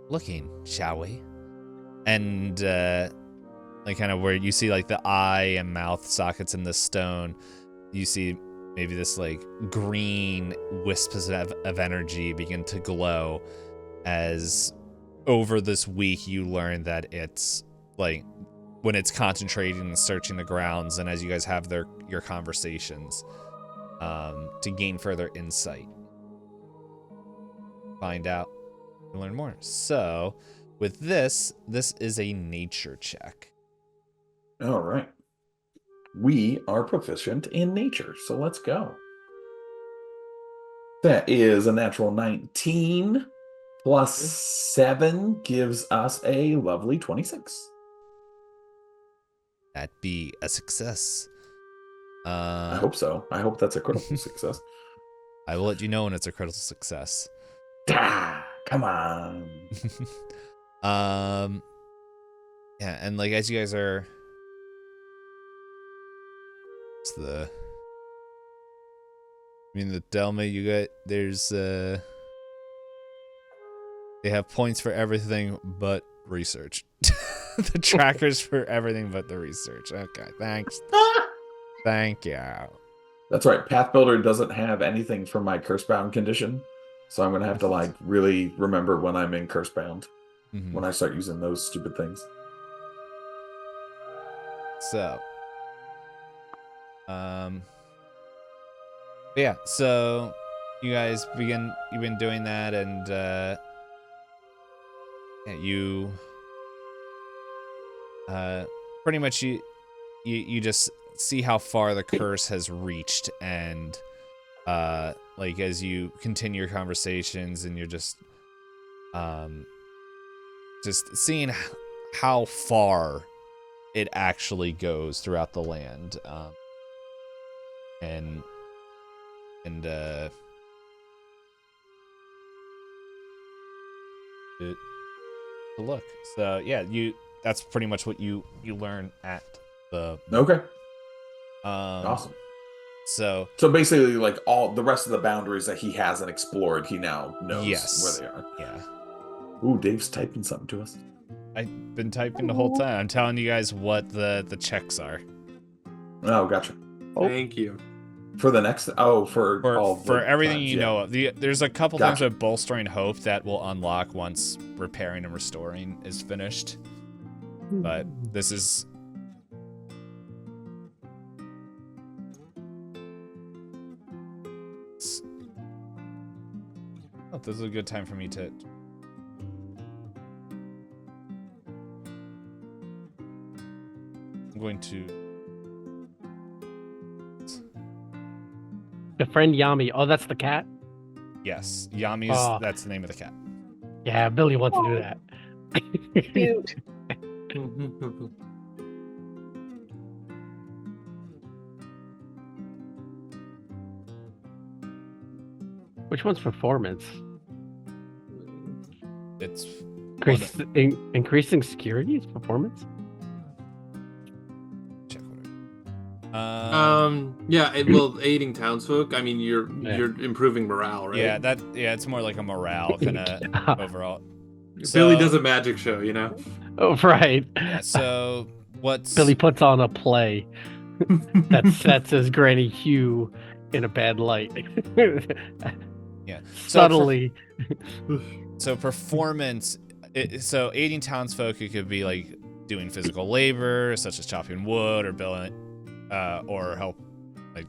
looking, shall we? And like kind of where you see like the eye and mouth sockets in the stone, you see maybe this like green wisps of energy begin to glow as over this week you learn that it's like when it's concentrating and searching the grounds, and as you guys have your conversations to gain further insight, find out and learn more. So with this is a nature check. All right. We are proficient in nature, so let's go. That is a natural 19 plus 7 gives us a lovely 26. That be a success. I hope so. I hope that's a critical success. I will let you know when it's a critical success. Come on. Yeah, and like as you guys are, it's the, I mean the Delma, you got there's they have points for everything but research. The trackers for everything but the research. Okay, thanks. Thank you. That's right. Path Builder doesn't have anything for my curse bound condition. So I'm gonna have to like really remember when I'm in Cursebound Mhm. when I start using those stupid things. So, yeah. So you guys you've been doing that, and yeah, you pretty much you just see how far the curse has reached, and like as you continue your conversations, and you're just seeing how far it actually goes throughout the land, and to look. So yeah, that's pretty much what you learn at the Okay, um awesome. so So basically, like all the rest of the boundaries that he hasn't explored, he now knows yes, where they are. yeah, Ooh, Dave's typing something to us. I've been typing the whole time. I'm telling you guys what the checks are Oh, gotcha. Thank you. For the next, for all for the everything times, you yeah. know of. There's a couple Gotcha. things with bolstering hope that will unlock once repairing and restoring is finished, but this is this is a good time for me to I'm going to The friend Yami. Oh, that's the cat? yes, Yami's Oh. that's the name of the cat. Yeah, Billy wants to do that. Cute. Which one's performance? It's Increasing security is performance? check what Yeah, aiding townsfolk. I mean, you're improving morale, right? yeah, it's more like a morale kind of overall. Billy So- does a magic show, you know. Oh, right. Yeah, so what's Billy puts on a play that sets his Granny Hugh in a bad light. yeah. Subtly. So performance. So aiding townsfolk, it could be like doing physical labor, such as chopping wood or building, or help like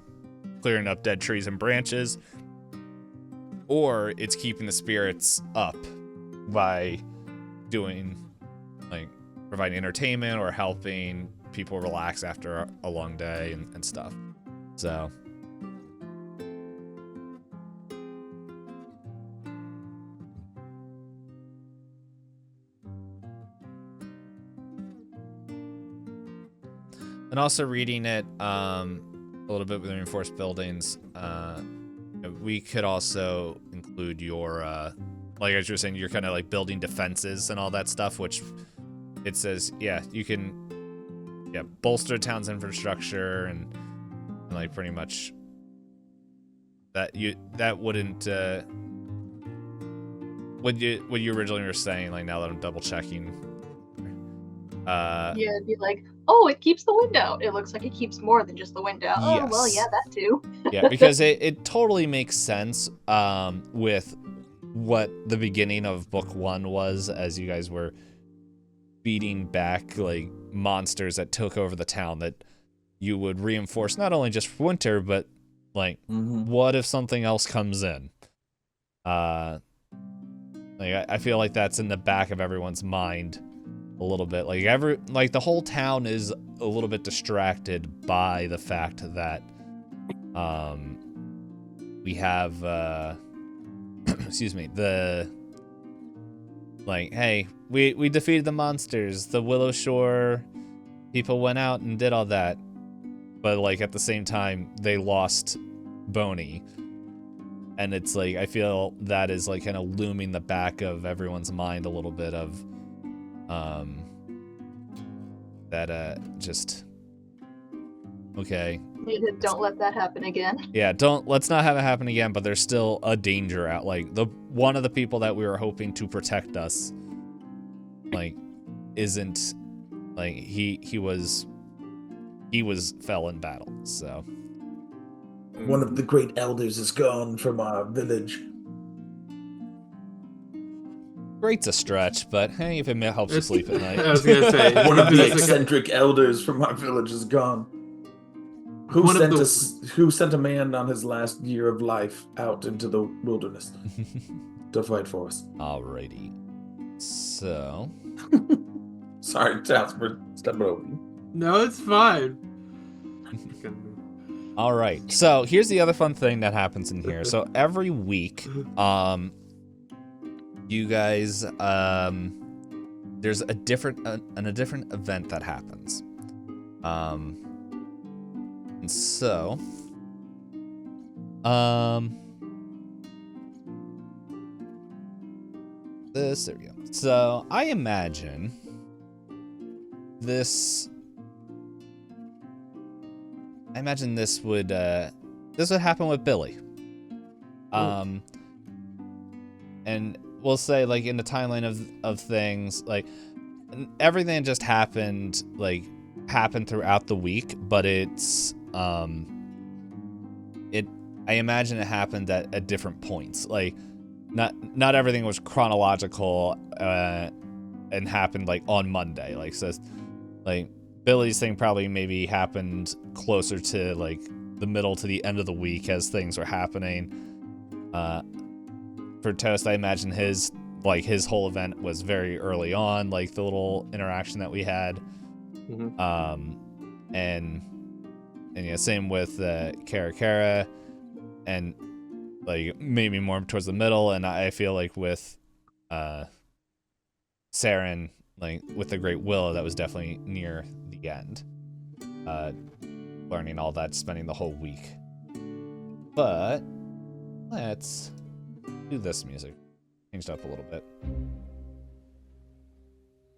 clearing up dead trees and branches, or it's keeping the spirits up by doing like providing entertainment or helping people relax after a long day and stuff. So and also reading it a little bit with reinforced buildings, we could also include your like as you were saying, you're kind of like building defenses and all that stuff, which it says you can bolster town's infrastructure and like pretty much that wouldn't what you originally were saying, like now that I'm double checking, Yeah, it'd be like, oh, it keeps the wind out. It looks like it keeps more than just the wind out. Oh, well, Yes. yeah, that too. yeah, because it totally makes sense with what the beginning of book 1 was, as you guys were beating back like monsters that took over the town, that you would reinforce not only just for winter, but like what if something else comes in? Like I feel like that's in the back of everyone's mind a little bit. Like the whole town is a little bit distracted by the fact that we have excuse me, hey, we defeated the monsters, the Willowshore people went out and did all that, but like at the same time they lost Boney, and it's like I feel that is like kind of looming the back of everyone's mind a little bit of that just okay. Don't let that happen again. Yeah, let's not have it happen again, but there's still a danger out. Like one of the people that we were hoping to protect us, like, isn't like he fell in battle. So One of the great elders is gone from our village. great's a stretch, but hey, if it helps you sleep at I night. was gonna say One of the it's like eccentric elders from our village is gone. Who One of sent the- us? Who sent a man on his last year of life out into the wilderness to fight for us? Alrighty. So, Sorry, Towns, for stepping over you. No, it's fine. all right. So here's the other fun thing that happens in here. So every week, you guys, there's a different event that happens. And so, there we go. So I imagine this would happen with Billy. And we'll say, like, in the timeline of things, like, everything just happened throughout the week, but it's I imagine it happened at different points. Like, not everything was chronological and happened like on Monday. Like, so like Billy's thing probably maybe happened closer to like the middle to the end of the week as things were happening. For Toast, I imagine his whole event was very early on, like the little interaction that we had. Mm-hmm. And yeah, same with Kara, and like maybe more towards the middle. And I feel like with Saren, like with the Great Willow, that was definitely near the end. Learning all that, spending the whole week. But let's do this music. Changed up a little bit.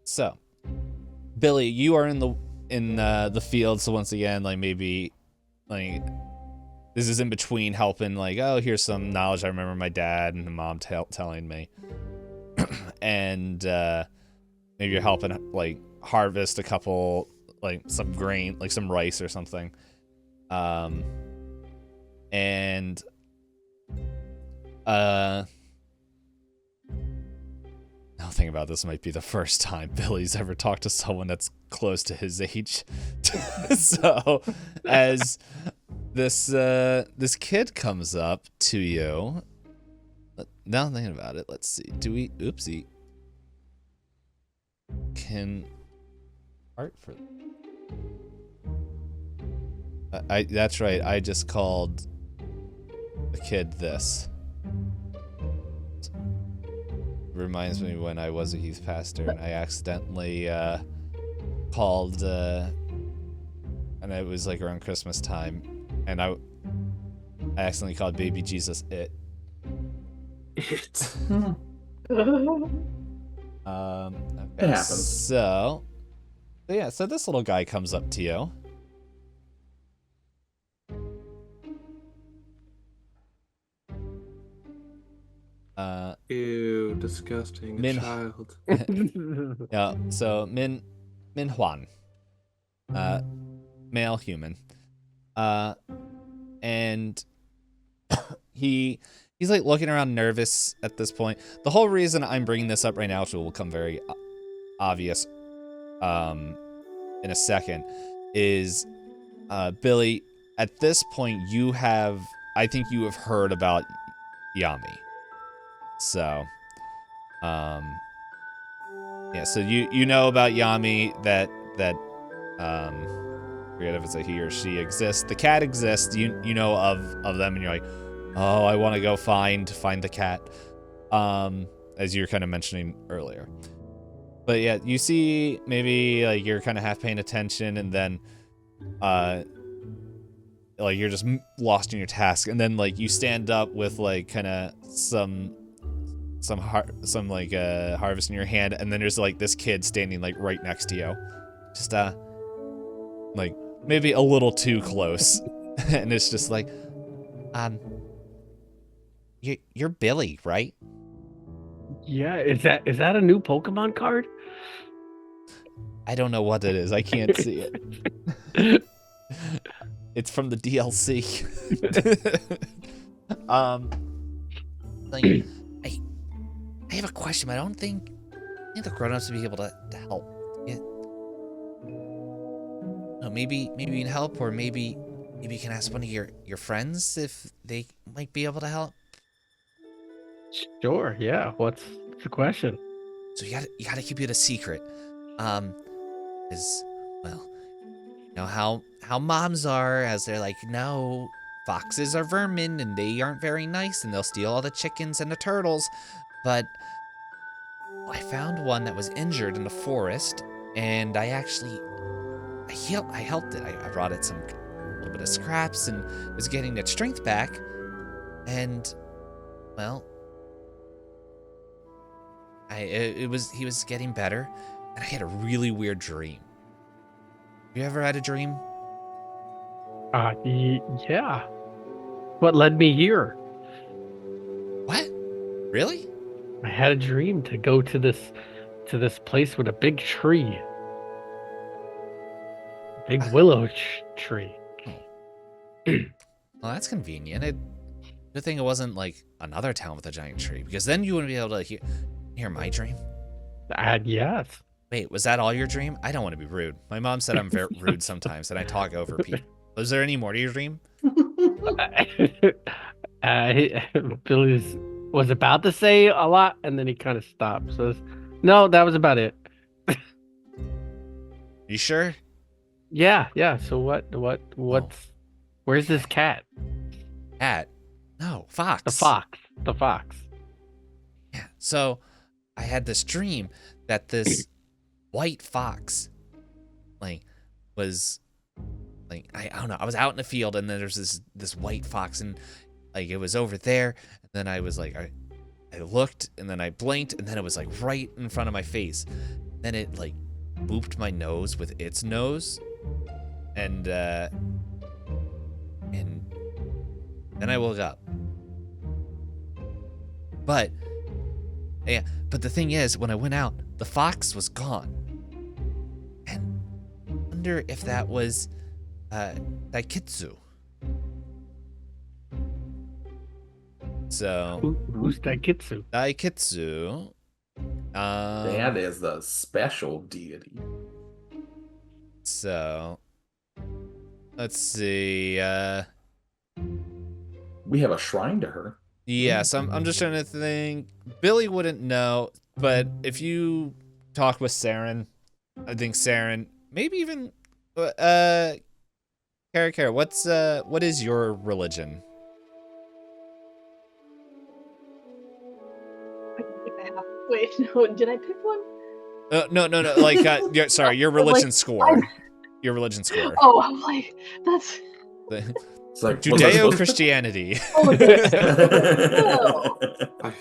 So, Billy, you are in the field. So once again, like maybe like this is in between helping. Like, oh, here's some knowledge I remember my dad and mom telling me, and maybe you're helping like harvest a couple, like some grain, like some rice or something. And now think about this, might be the first time Billy's ever talked to someone that's close to his age. So as this kid comes up to you, now thinking about it, let's see, do we oopsie can art for that's right, I just called the kid this. Reminds me when I was a youth pastor and I accidentally called and it was like around Christmas time, and I accidentally called baby Jesus it. It Okay, happens. so yeah, so this little guy comes up to you. Ew, disgusting. Min- Child. Yeah, so Min Huan, male human, and he's like looking around nervous at this point. The whole reason I'm bringing this up right now, which will become very obvious in a second, is Billy, at this point I think you have heard about Yami. So, yeah, so you know about Yami, that forget if it's a he or she exists. The cat exists. You know of them, and you're like, oh, I want to go find the cat. As you were kind of mentioning earlier. But yeah, you see maybe like you're kind of half paying attention, and then like you're just lost in your task, and then like you stand up with like kind of some harvest in your hand, and then there's like this kid standing like right next to you, just like maybe a little too close. And it's just like, you're Billy, right? Yeah, is that a new Pokemon card? I don't know what it is. I can't see it. It's from the DLC. like, I have a question, but I think the grown-ups would be able to help. Yeah. No, maybe you can help, or maybe you can ask one of your friends if they might be able to help. Sure, yeah. What's the question? So you gotta keep it a secret. Is, well, you know how moms are, as they're like, no, foxes are vermin and they aren't very nice and they'll steal all the chickens and the turtles. But I found one that was injured in the forest, and I helped it. I brought it some little bit of scraps and was getting its strength back. And, well, he was getting better, and I had a really weird dream. You ever had a dream? Yeah. What led me here? What? Really? I had a dream to go to this place with a big tree. Big willow tree. Well, that's convenient. Good thing it wasn't like another town with a giant tree, because then you wouldn't be able to hear my dream. Yes. Wait, was that all your dream? I don't want to be rude. My mom said I'm very rude sometimes, and I talk over people. Was there any more to your dream? Billy was about to say a lot, and then he kind of stopped. So, no, that was about it. You sure? Yeah. So what's? Where's this cat? Cat? No, fox. The fox. Yeah. So, I had this dream that this white fox, was, I don't know. I was out in the field, and then there's this white fox, and it was over there. And then I was I looked, and then I blinked, and then it was right in front of my face. Then it booped my nose with its nose, and then I woke up. But the thing is, when I went out, the fox was gone. And I wonder if that was Daikitsu. So who's Daikitsu? Daikitsu. That is the special deity. So let's see. We have a shrine to her. Yes, I'm just trying to think. Billy wouldn't know, but if you talk with Saren, I think Saren, maybe even Kara, what is your religion? Wait, no, did I pick one? No. Sorry, your religion score. Your religion score. Oh, I'm like, that's. It's like Judeo-Christianity. Oh,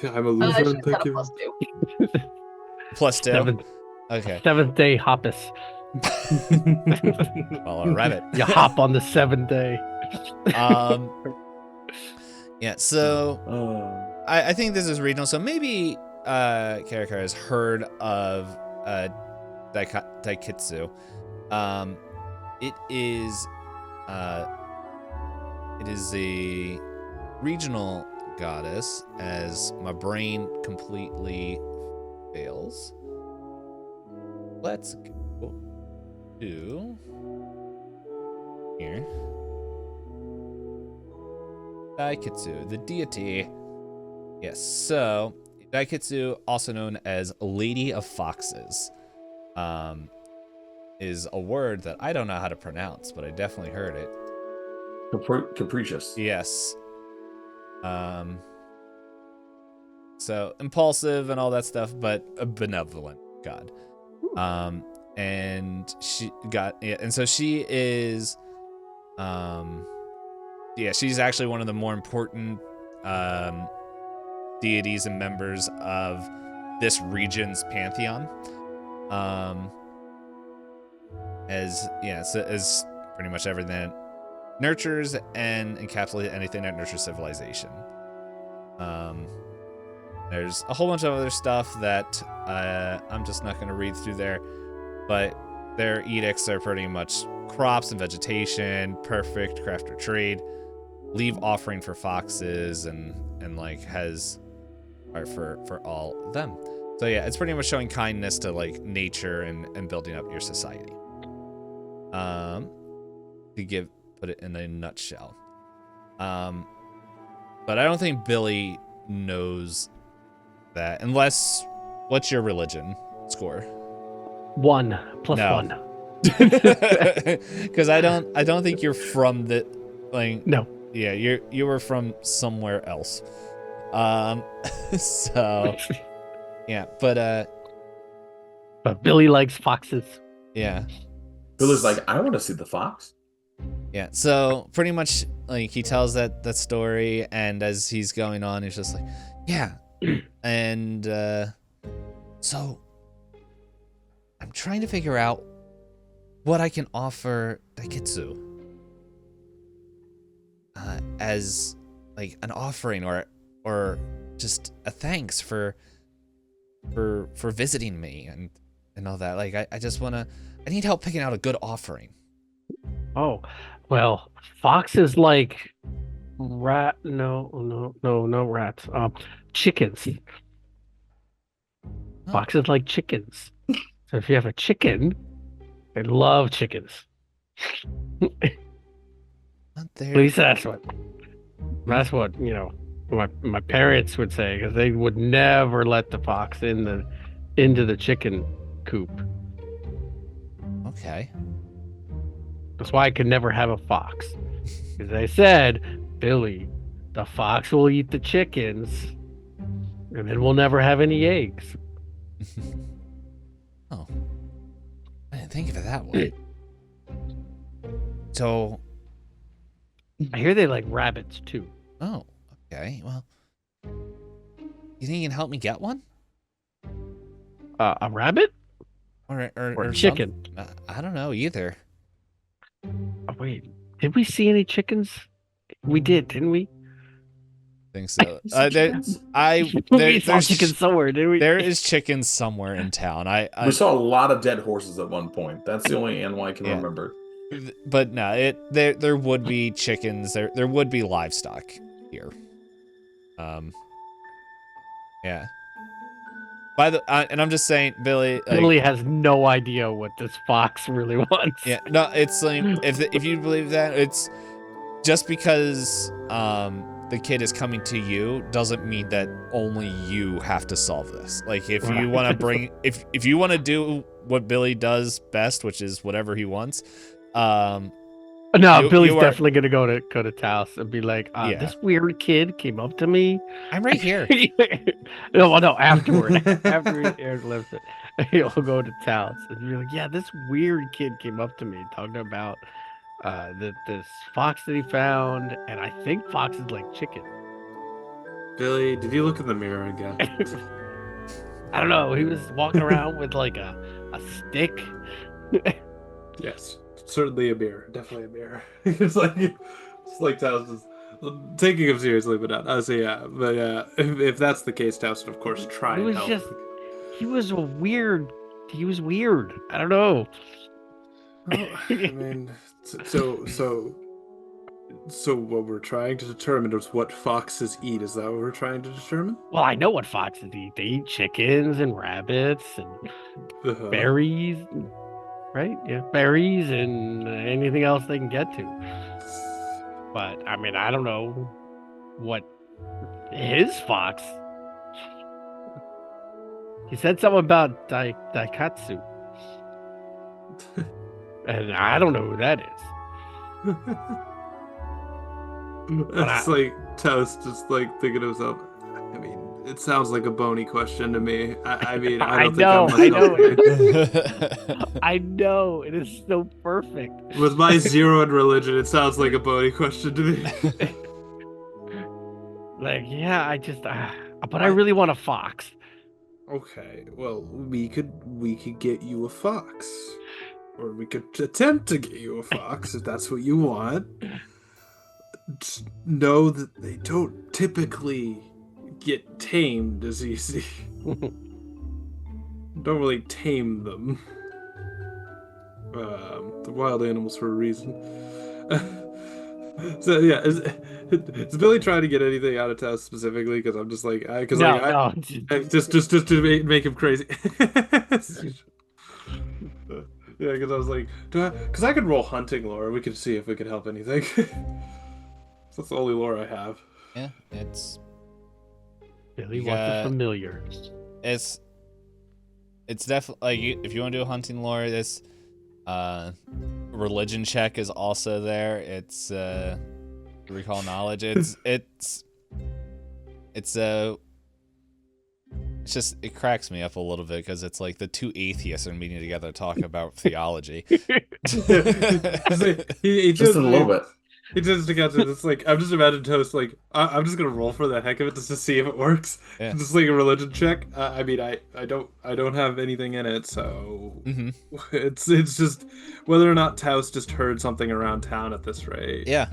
I'm a Lutheran, thank you. +2? Seventh. Okay. Seventh day hoppus. Well, a rabbit. You hop on the 7th day. Yeah, so I think this is regional, so maybe Kara has heard of Daikitsu. It is a regional goddess, as my brain completely fails. Let's go to here. Daikitsu, the deity. Yes, so Daikitsu, also known as Lady of Foxes, is a word that I don't know how to pronounce, but I definitely heard it. Capricious. Yes. So impulsive and all that stuff, but a benevolent god. And she is, she's actually one of the more important deities and members of this region's pantheon. As pretty much everything that nurtures and encapsulates anything that nurtures civilization. There's a whole bunch of other stuff that I'm just not going to read through there, but their edicts are pretty much crops and vegetation, perfect craft or trade, leave offering for foxes, and has or for all of them. So yeah, it's pretty much showing kindness to like nature and building up your society. To put it in a nutshell. But I don't think Billy knows that unless, what's your religion score? 1 plus No. 1. Because I don't think you're from the like. No. Yeah, you were from somewhere else. So yeah, but Billy likes foxes. yeah. Billy's like, I want to see the fox. Yeah, so pretty much like he tells that story, and as he's going on, he's just like, yeah, and so I'm trying to figure out what I can offer Daikitsu as like an offering or just a thanks for visiting me and all that. Like I just I need help picking out a good offering. Oh, well, foxes like no rats. Chickens. Oh. Foxes like chickens. So if you have a chicken, they love chickens. Not At there. least that's what my parents would say, because they would never let the fox into the chicken coop. Okay. That's why I could never have a fox. Because they said, Billy, the fox will eat the chickens, and then we'll never have any eggs. Oh. I didn't think of it that way. So, I hear they like rabbits too. oh, okay. Well, you think you can help me get one? A rabbit Or or a some- chicken? I don't know either. Oh, wait, did we see any chickens? We did, didn't we? Think so. You see There, chickens? We saw there's chickens somewhere, didn't we? there is chickens somewhere in town. We saw a lot of dead horses at one point. That's the only animal I can Yeah. remember. But no, there would be chickens. There would be livestock here. Yeah. And I'm just saying, Billy. Like, Billy has no idea what this fox really wants. yeah, no, it's like if you believe that, it's just because the kid is coming to you doesn't mean that only you have to solve this. Like if you Right. want to bring if you want to do what Billy does best, which is whatever he wants, No, You- Billy's you are- definitely gonna go to Taos and be like, Yeah. this weird kid came up to me. I'm right here. No, afterward. After he lives it, he'll go to Taos and be like, yeah, this weird kid came up to me talking about this fox that he found, and I think foxes like chicken. Billy, did you look in the mirror again? I don't know. He was walking around with like a stick. Yes, certainly a mirror. Definitely a mirror. it's like Taos is taking him seriously, but not. So yeah, but if that's the case, Taos would of course try He and was help. just, he was weird. He was weird. I don't know. Well, I mean, so what we're trying to determine is what foxes eat. Is that what we're trying to determine? Well, I know what foxes eat. They eat chickens and rabbits and Uh-huh. berries, right? Yeah, berries and anything else they can get to. But I mean, I don't know what his fox. He said something about daikatsu, and I don't know who that is. It's like Toast just like thinking to himself. I mean, it sounds like a bony question to me. I mean, I don't I know think I know it is so perfect. With my zero in religion, it sounds like a bony question to me. Like, yeah, I just, but I really want a fox. Okay, well, we could get you a fox, or we could attempt to get you a fox if that's what you want. Just know that they don't typically get tamed as easy. Don't really tame them. The wild animals for a reason. So yeah, is Billy trying to get anything out of Tess specifically? Because I'm just like, because No, like no. just to make him crazy. Yeah, because I was like, because I could roll hunting lore. We could see if we could help anything. That's the only lore I have. Yeah, it's Billy You wants a got- familiar. it's definitely like if you want to do a hunting lore, this religion check is also there. It's recall knowledge. It's just it cracks me up a little bit because it's like the two atheists are meeting together to talk about theology. he Just a little bit. He just to catch it. It's like I'm just imagining Toast like I'm just gonna roll for the heck of it just to see if it works. Yeah. Just like a religion check. I mean I don't have anything in it, so it's just whether or not Taos just heard something around town at this rate. Yeah.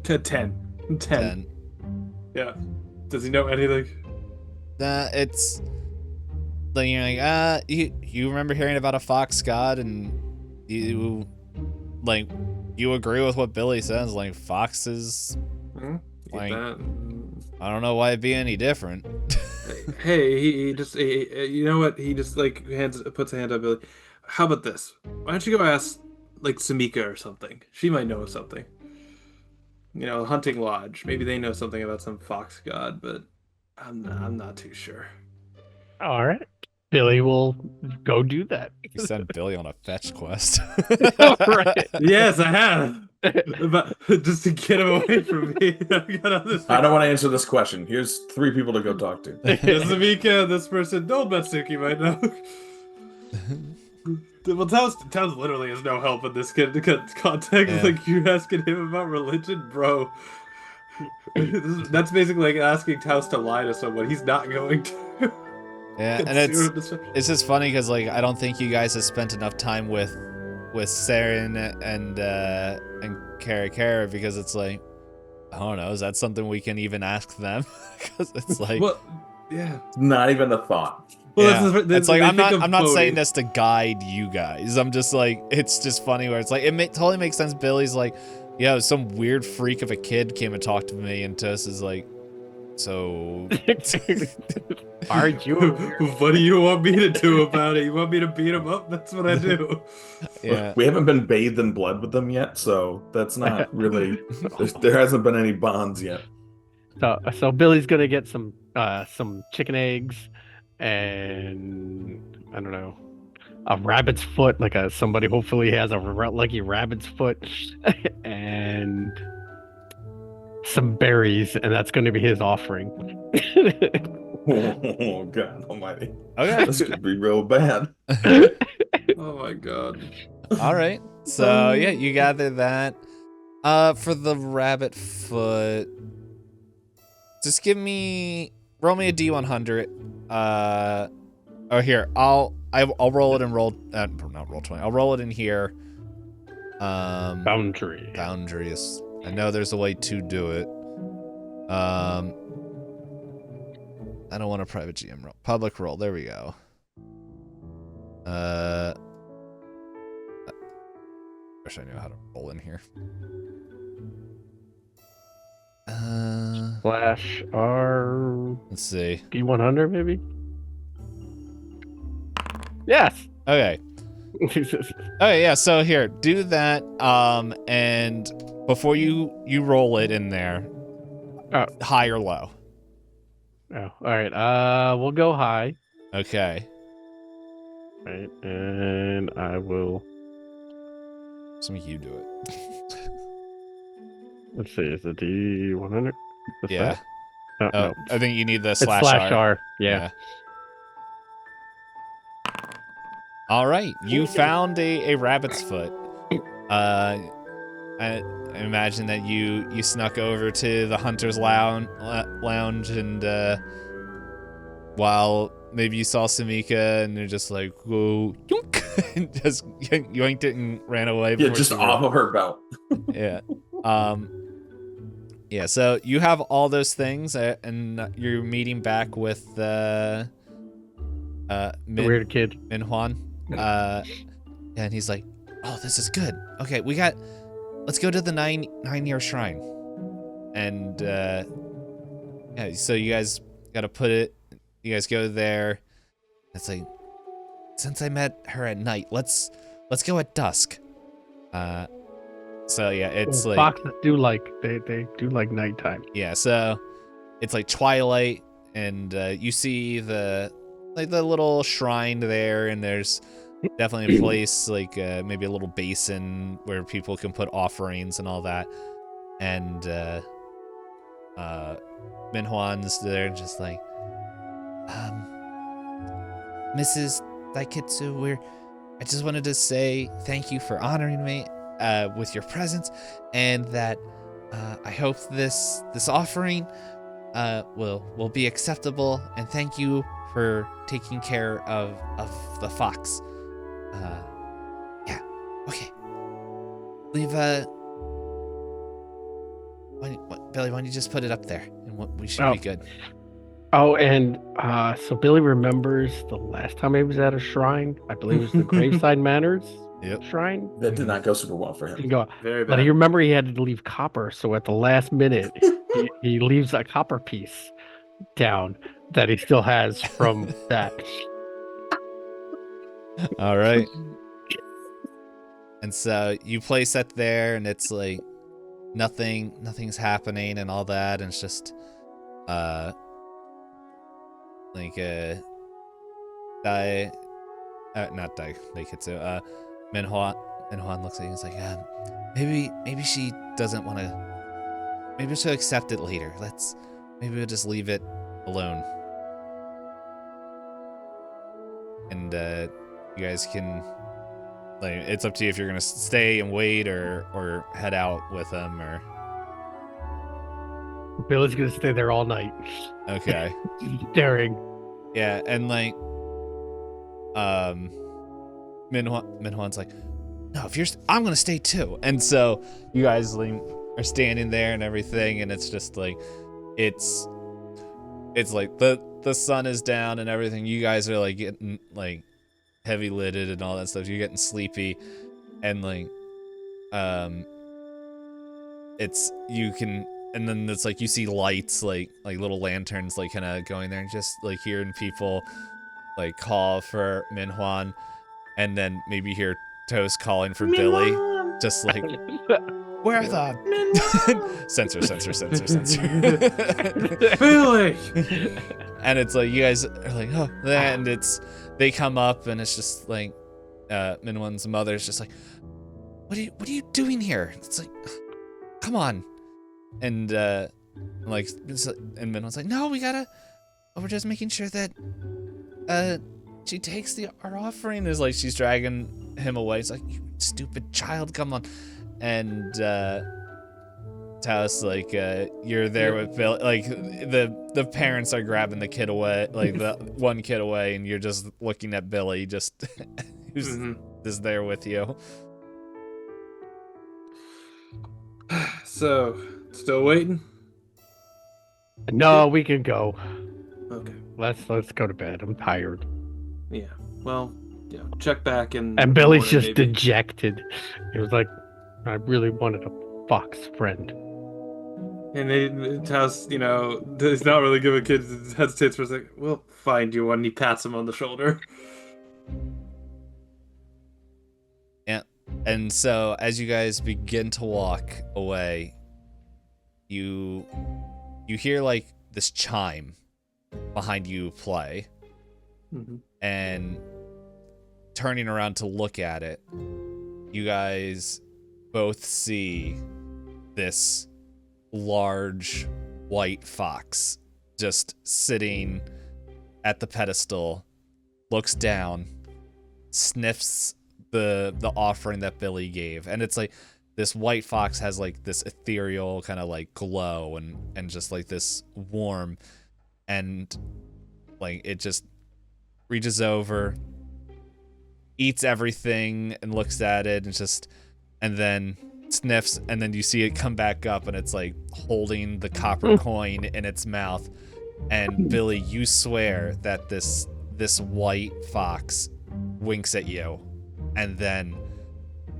To 10. 10. Yeah. Does he know anything? It's like you're like you remember hearing about a fox god and you agree with what Billy says, like foxes like That. I don't know why it'd be any different. Hey, he just you know what? He just like puts a hand up Billy. How about this? Why don't you go ask like Samika or something? She might know something. You know, hunting lodge. Maybe they know something about some fox god, but I'm not too sure. All right. Billy will go do that. You send Billy on a fetch quest. Right. Yes, I have. But just to get him away from me. I got other things. I don't want to answer this question. Here's 3 people to go talk to. Samika, this person, old Matsuki might know. Well, Towns literally has no help in this context. Yeah. Like, you're asking him about religion, bro. That's basically like asking Taos to lie to someone. He's not going to. Yeah, and it's just funny because like I don't think you guys have spent enough time with Saren and Kara because it's like I don't know, is that something we can even ask them? Because it's like Well, yeah. Not even a thought. Well, yeah. It's like I'm not saying this. this to guide you guys. I'm just like it's just funny where it's like totally makes sense. Billy's like, yeah, some weird freak of a kid came and talked to me, and Tess is like, so Aren't you? What do you want me to do about it? You want me to beat him up? That's what I do. yeah. We haven't been bathed in blood with them yet, so that's not really. There hasn't been any bonds yet. So Billy's gonna get some chicken eggs and I don't know, a rabbit's foot, like somebody hopefully has a lucky rabbit's foot, and some berries, and that's going to be his offering. Oh God Almighty! Okay. This could be real bad. Oh my god. All right. So yeah, you gather that. For the rabbit foot, just roll me a D100. Oh here, I'll roll it and roll. Not roll 20. I'll roll it in here. Boundaries. I know there's a way to do it. I don't want a private GM roll. Public roll. There we go. Wish I knew how to roll in here. Slash R. Let's see. D100 maybe. Yes. Okay. Okay, yeah, so here, do that, and before you roll it in there, high or low? Oh, all right. We'll go high. Okay. Right, and I will. Some of you do it. Let's see. Is it D100? Yeah. Oh, Oh, no. I think you need the It's slash R. Yeah. All right, you found a rabbit's foot. I imagine that you snuck over to the hunter's lounge and while maybe you saw Samika and they're just like, whoa, yoink, and just yoinked it and ran away. Yeah, before just she off of her belt. Yeah. Yeah, so you have all those things and you're meeting back with The weird kid. Minhwan. And he's like, oh, this is good. Okay, let's go to the nine-year shrine. And yeah, so you guys gotta you guys go there. It's like, since I met her at night, let's go at dusk. So yeah, it's like foxes do like they do like nighttime. Yeah, so it's like twilight, and you see the little shrine there, and there's definitely a place like maybe a little basin where people can put offerings and all that. And Minhwan's there, just like, Mrs. Daikitsu, I just wanted to say thank you for honoring me with your presence, and that I hope this offering will be acceptable, and thank you for taking care of the fox. Yeah, okay. Leave Billy, why don't you just put it up there, and we should be good. Oh, and so Billy remembers the last time he was at a shrine. I believe it was the Graveside Manors shrine. That did not go super well for him. Didn't go, Very bad. but he remember he had to leave copper, so at the last minute he leaves a copper piece down that he still has from that. All right. And so you place that there, and it's like nothing's happening and all that, and it's just Minhwan looks at you and is like, maybe she doesn't want to, maybe she'll accept it later. Maybe we'll just leave it alone. And you guys can, like, it's up to you if you're gonna stay and wait or head out with them, or Billy's gonna stay there all night. okay. Staring. Yeah, and like Minhwan's like, no, I'm gonna stay too. And so you guys are standing there and everything, and it's just like it's like the sun is down and everything. You guys are like getting like heavy lidded and all that stuff. You're getting sleepy, and like and then it's like you see lights like little lanterns like kind of going there, and just like hearing people like call for Minhwan, and then maybe hear Toast calling for Billy, just like, where the censor Billy. And it's like you guys are like, oh, and they come up, and it's just like Minhwan's mother's just like, what are you doing here? It's like, come on. And Minhwan's like, no, we're just making sure that she takes our offering. Is like she's dragging him away. It's like, you stupid child, come on. And Taos, like, you're there with Bill, like the parents are grabbing the kid away, like the one kid away, and you're just looking at Billy, just who's is there with you. So, still waiting? No, we can go. Okay. Let's go to bed. I'm tired. Yeah. Well, yeah. Check back and Billy's just dejected. He was like, I really wanted a fox friend. And Taos, does not really give a kid, hesitates for a second. We'll find you one. And he pats him on the shoulder. Yeah. And so as you guys begin to walk away, you hear like this chime behind you play. Mm-hmm. And turning around to look at it, you guys both see this large white fox just sitting at the pedestal, looks down, sniffs the offering that Billy gave, and it's like this white fox has like this ethereal kind of like glow and just like this warm, and like it just reaches over, eats everything, and looks at it, and then sniffs, and then you see it come back up, and it's like holding the copper coin in its mouth. And Billy, you swear that this white fox winks at you and then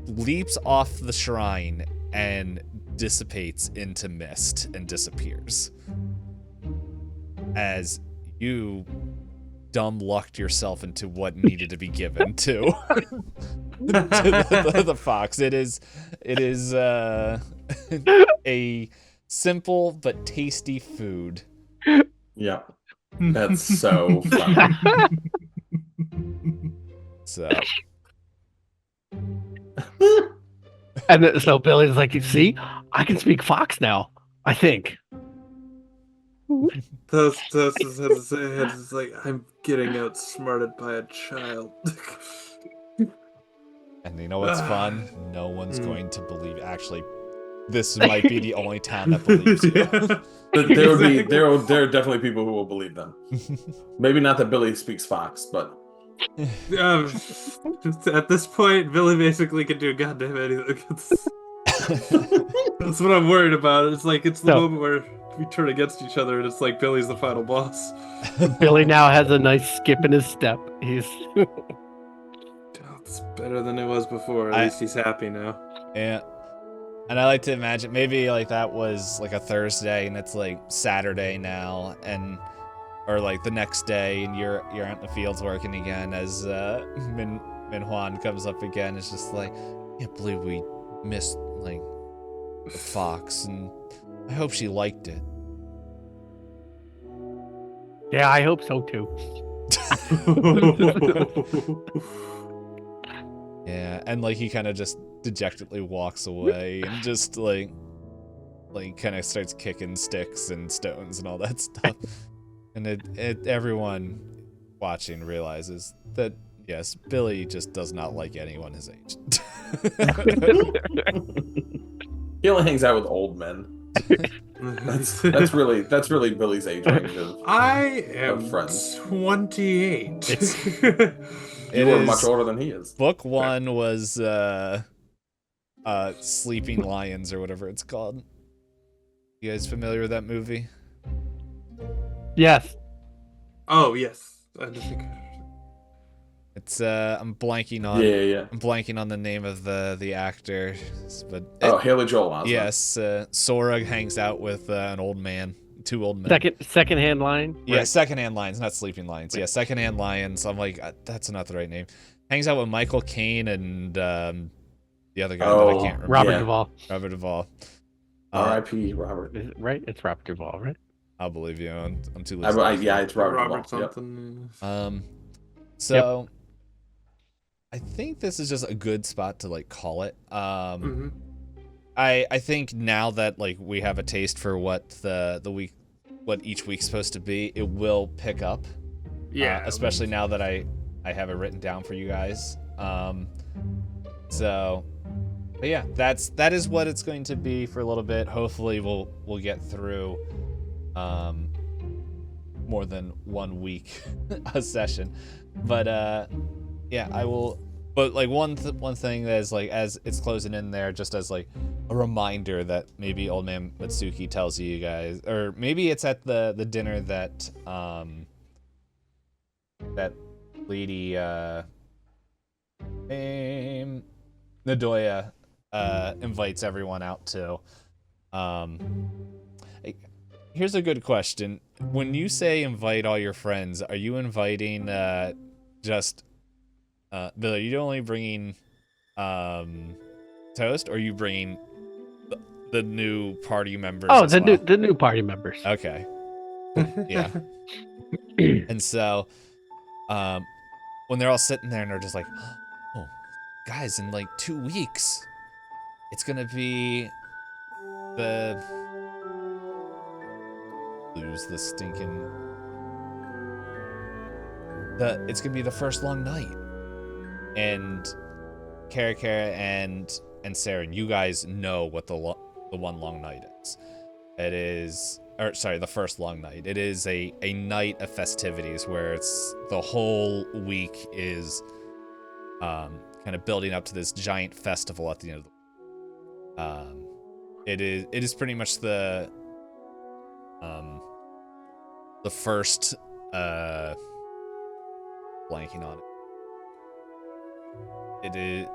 leaps off the shrine and dissipates into mist and disappears. As you dumb lucked yourself into what needed to be given to, the fox. It is a simple but tasty food. Yeah. That's so funny. So So Billy's like, see, I can speak fox now, I think. That's just had to say it. It's like I'm getting outsmarted by a child. and you know what's fun? No one's going to believe. Actually, this might be the only town that believes you. Yeah. But there are definitely people who will believe them. Maybe not that Billy speaks fox, but At this point, Billy basically can do goddamn anything. That's what I'm worried about. It's like it's the moment where we turn against each other, and it's like Billy's the final boss. Billy now has a nice skip in his step. He's It's better than it was before. At least he's happy now. Yeah. And I like to imagine maybe like that was like a Thursday and it's like Saturday now, and or like the next day and you're out in the fields working again as Min Huan comes up again. It's just like, I can't believe we missed like the fox, and I hope she liked it. yeah, I hope so too. Yeah, and like he kind of just dejectedly walks away and just like kind of starts kicking sticks and stones and all that stuff. And everyone watching realizes that yes, Billy just does not like anyone his age. he only hangs out with old men. That's really Billy's age range of I am friends. 28. You are much older than he is. Book 1 was Sleeping Lions or whatever it's called. You guys familiar with that movie? Yes. Oh yes, I just think. It's I'm blanking on I'm blanking on the name of the actor, but Haley Joel Osment. Yes, Sora hangs out with an old man, 2 old men. Secondhand line. Yeah, Right. Secondhand Lions, not Sleeping Lions. Yeah, Secondhand Lions. I'm like, that's not the right name. Hangs out with Michael Caine and the other guy that I can't remember. Robert Duvall. Robert Duvall. R.I.P. Robert. Is it right? It's Robert Duvall, right? I'll believe you. I'm too lazy. Yeah, it's Robert Duvall. something. So I think this is just a good spot to like call it. I think now that like we have a taste for what the week, what each week's supposed to be, it will pick up. Yeah. Especially now that I have it written down for you guys. So, but yeah, that is what it's going to be for a little bit. Hopefully we'll get through more than 1 week a session. But yeah, I will. But like one thing that is like as it's closing in there, just as like a reminder that maybe Old Man Matsuki tells you guys, or maybe it's at the dinner that that lady Nadoya invites everyone out to. Here's a good question. When you say invite all your friends, are you inviting just Bill, are you only bringing Toast, or are you bringing the new party members? Oh, as the well? new party members. Okay. Yeah. And so when they're all sitting there and they're just like, oh, guys, in like 2 weeks, it's gonna be it's gonna be the first long night. And Kara and Saren, you guys know what the one long night is. It is, or sorry, the first long night. It is a night of festivities where it's the whole week is kind of building up to this giant festival at the end of the it is pretty much the first blanking on it. it is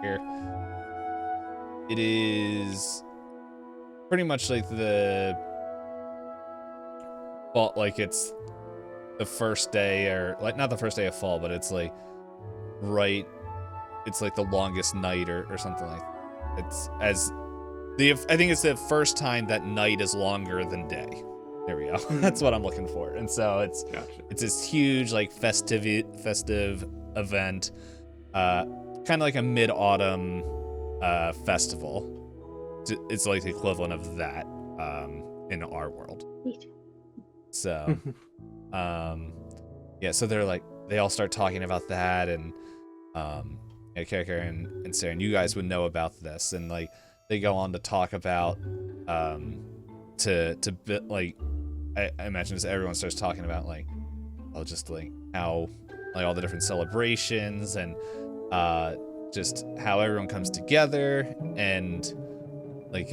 here. It is pretty much like fall, like it's the first day, or like not the first day of fall, but it's like it's like the longest night or something like that. I think it's the first time that night is longer than day. There we go. That's what I'm looking for. And so it's this huge like festive event, kind of like a mid-autumn festival. It's like the equivalent of that in our world. So yeah, so they all start talking about that, and Kara and Sarah, and you guys would know about this, and like they go on to talk about like I imagine as everyone starts talking about like just like how like all the different celebrations and just how everyone comes together, and like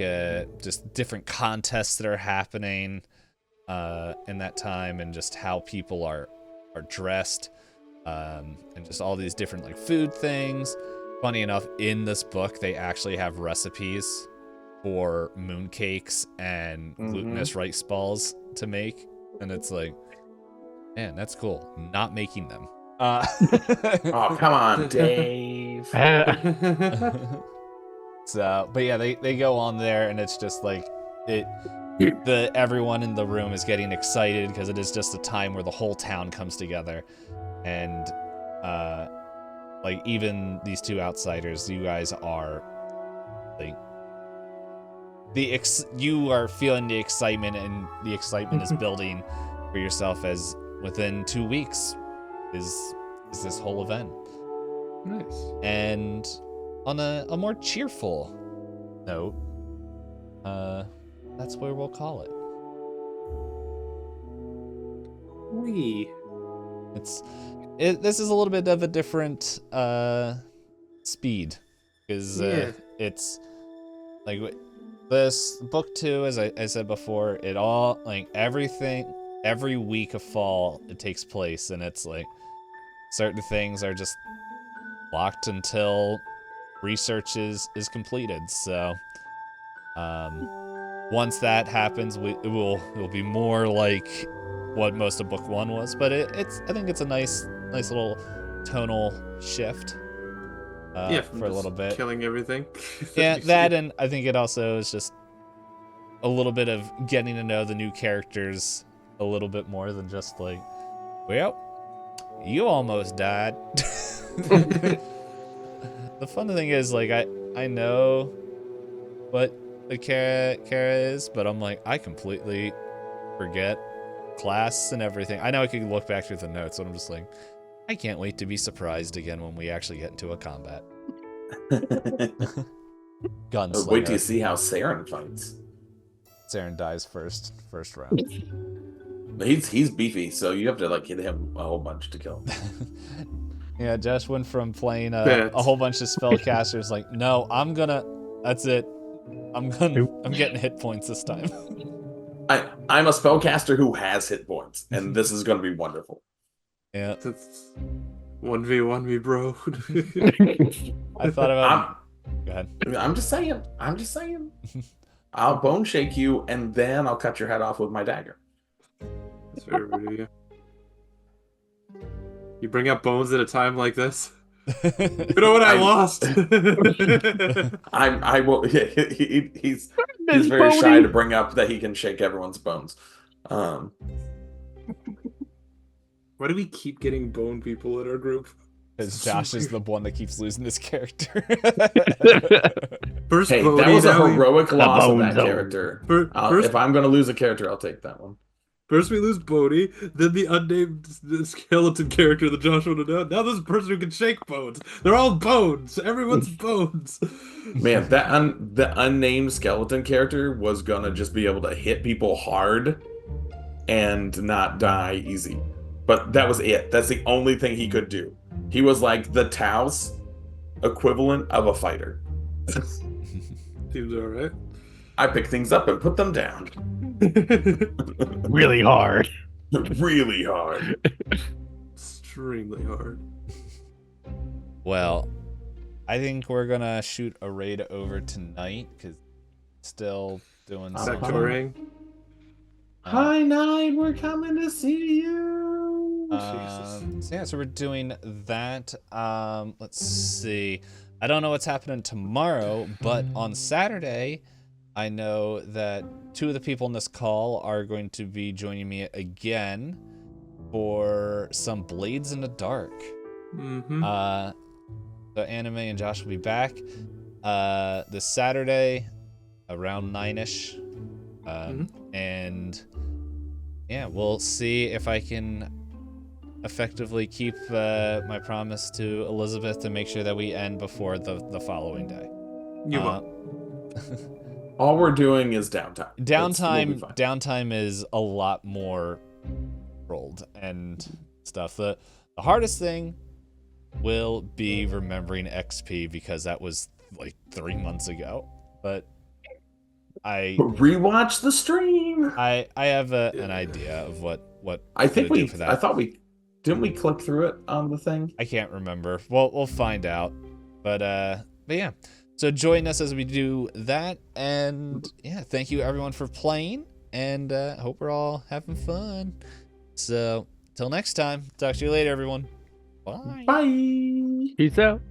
just different contests that are happening in that time, and just how people are dressed, and just all these different like food things. Funny enough, in this book they actually have recipes for mooncakes and glutinous rice balls to make, and it's like, man, that's cool. Not making them. Oh, come on, Dave. So, but yeah, they go on there, and it's just like everyone in the room is getting excited because it is just a time where the whole town comes together, and like even these two outsiders, you guys are like you are feeling the excitement, and the excitement is building for yourself as within 2 weeks is this whole event. Nice. And on a more cheerful note, that's where we'll call it. This is a little bit of a different speed, because it's like this book 2, as I said before, it all like everything every week of fall it takes place, and it's like certain things are just locked until research is completed. So once that happens, it will be more like what most of book 1 was, but I think it's a nice little tonal shift for a little bit. Killing everything. Yeah, that, and I think it also is just a little bit of getting to know the new characters a little bit more than just like, well, you almost died. The fun thing is, like, I know what the Kara is, but I'm like, I completely forget class and everything. I know I can look back through the notes, but I'm just like, I can't wait to be surprised again when we actually get into a combat. Gunslinger. Wait till you see how Saren fights. Saren dies first round. He's beefy, so you have to like hit him a whole bunch to kill him. Yeah, Josh went from playing a whole bunch of spellcasters like, no, that's it. I'm getting hit points this time. I'm a spellcaster who has hit points, and this is gonna be wonderful. Yeah. It's 1v1 me, bro. I thought about Go ahead. I'm just saying. I'll bone shake you, and then I'll cut your head off with my dagger. That's very rude of you. You bring up bones at a time like this? You know what? I lost. I will. He's very shy to bring up that he can shake everyone's bones. Why do we keep getting bone people in our group? Because Josh is the one that keeps losing his character. First, hey, Bodhi, that was a now heroic loss of that zone. character. First, if I'm going to lose a character, I'll take that one. First we lose Bodhi, then the unnamed skeleton character that Josh wanted to know. Now there's a person who can shake bones. They're all bones. Everyone's bones. Man, the unnamed skeleton character was gonna just be able to hit people hard and not die easy. But that was it. That's the only thing he could do. He was like the Taos equivalent of a fighter. Seems alright. I pick things up and put them down. Really hard. Really hard. It's extremely hard. Well, I think we're gonna shoot a raid over tonight because still doing some Sectoring. Hi, Nine, we're coming to see you. So we're doing that. Let's see. I don't know what's happening tomorrow, but on Saturday, I know that 2 of the people in this call are going to be joining me again for some Blades in the Dark. Mm-hmm. So Anime and Josh will be back this Saturday around 9ish. And yeah, we'll see if I can effectively keep my promise to Elizabeth to make sure that we end before the following day. You won't. All we're doing is downtime. We'll be fine. Downtime is a lot more rolled and stuff. The hardest thing will be remembering XP because that was like 3 months ago. But I rewatch the stream. I have an idea of what I think do for that. I thought we didn't we click through it on the thing. I can't remember. We'll find out. But yeah. So join us as we do that, and yeah, thank you everyone for playing, and hope we're all having fun. So till next time, talk to you later, everyone. Bye. Bye. Peace out.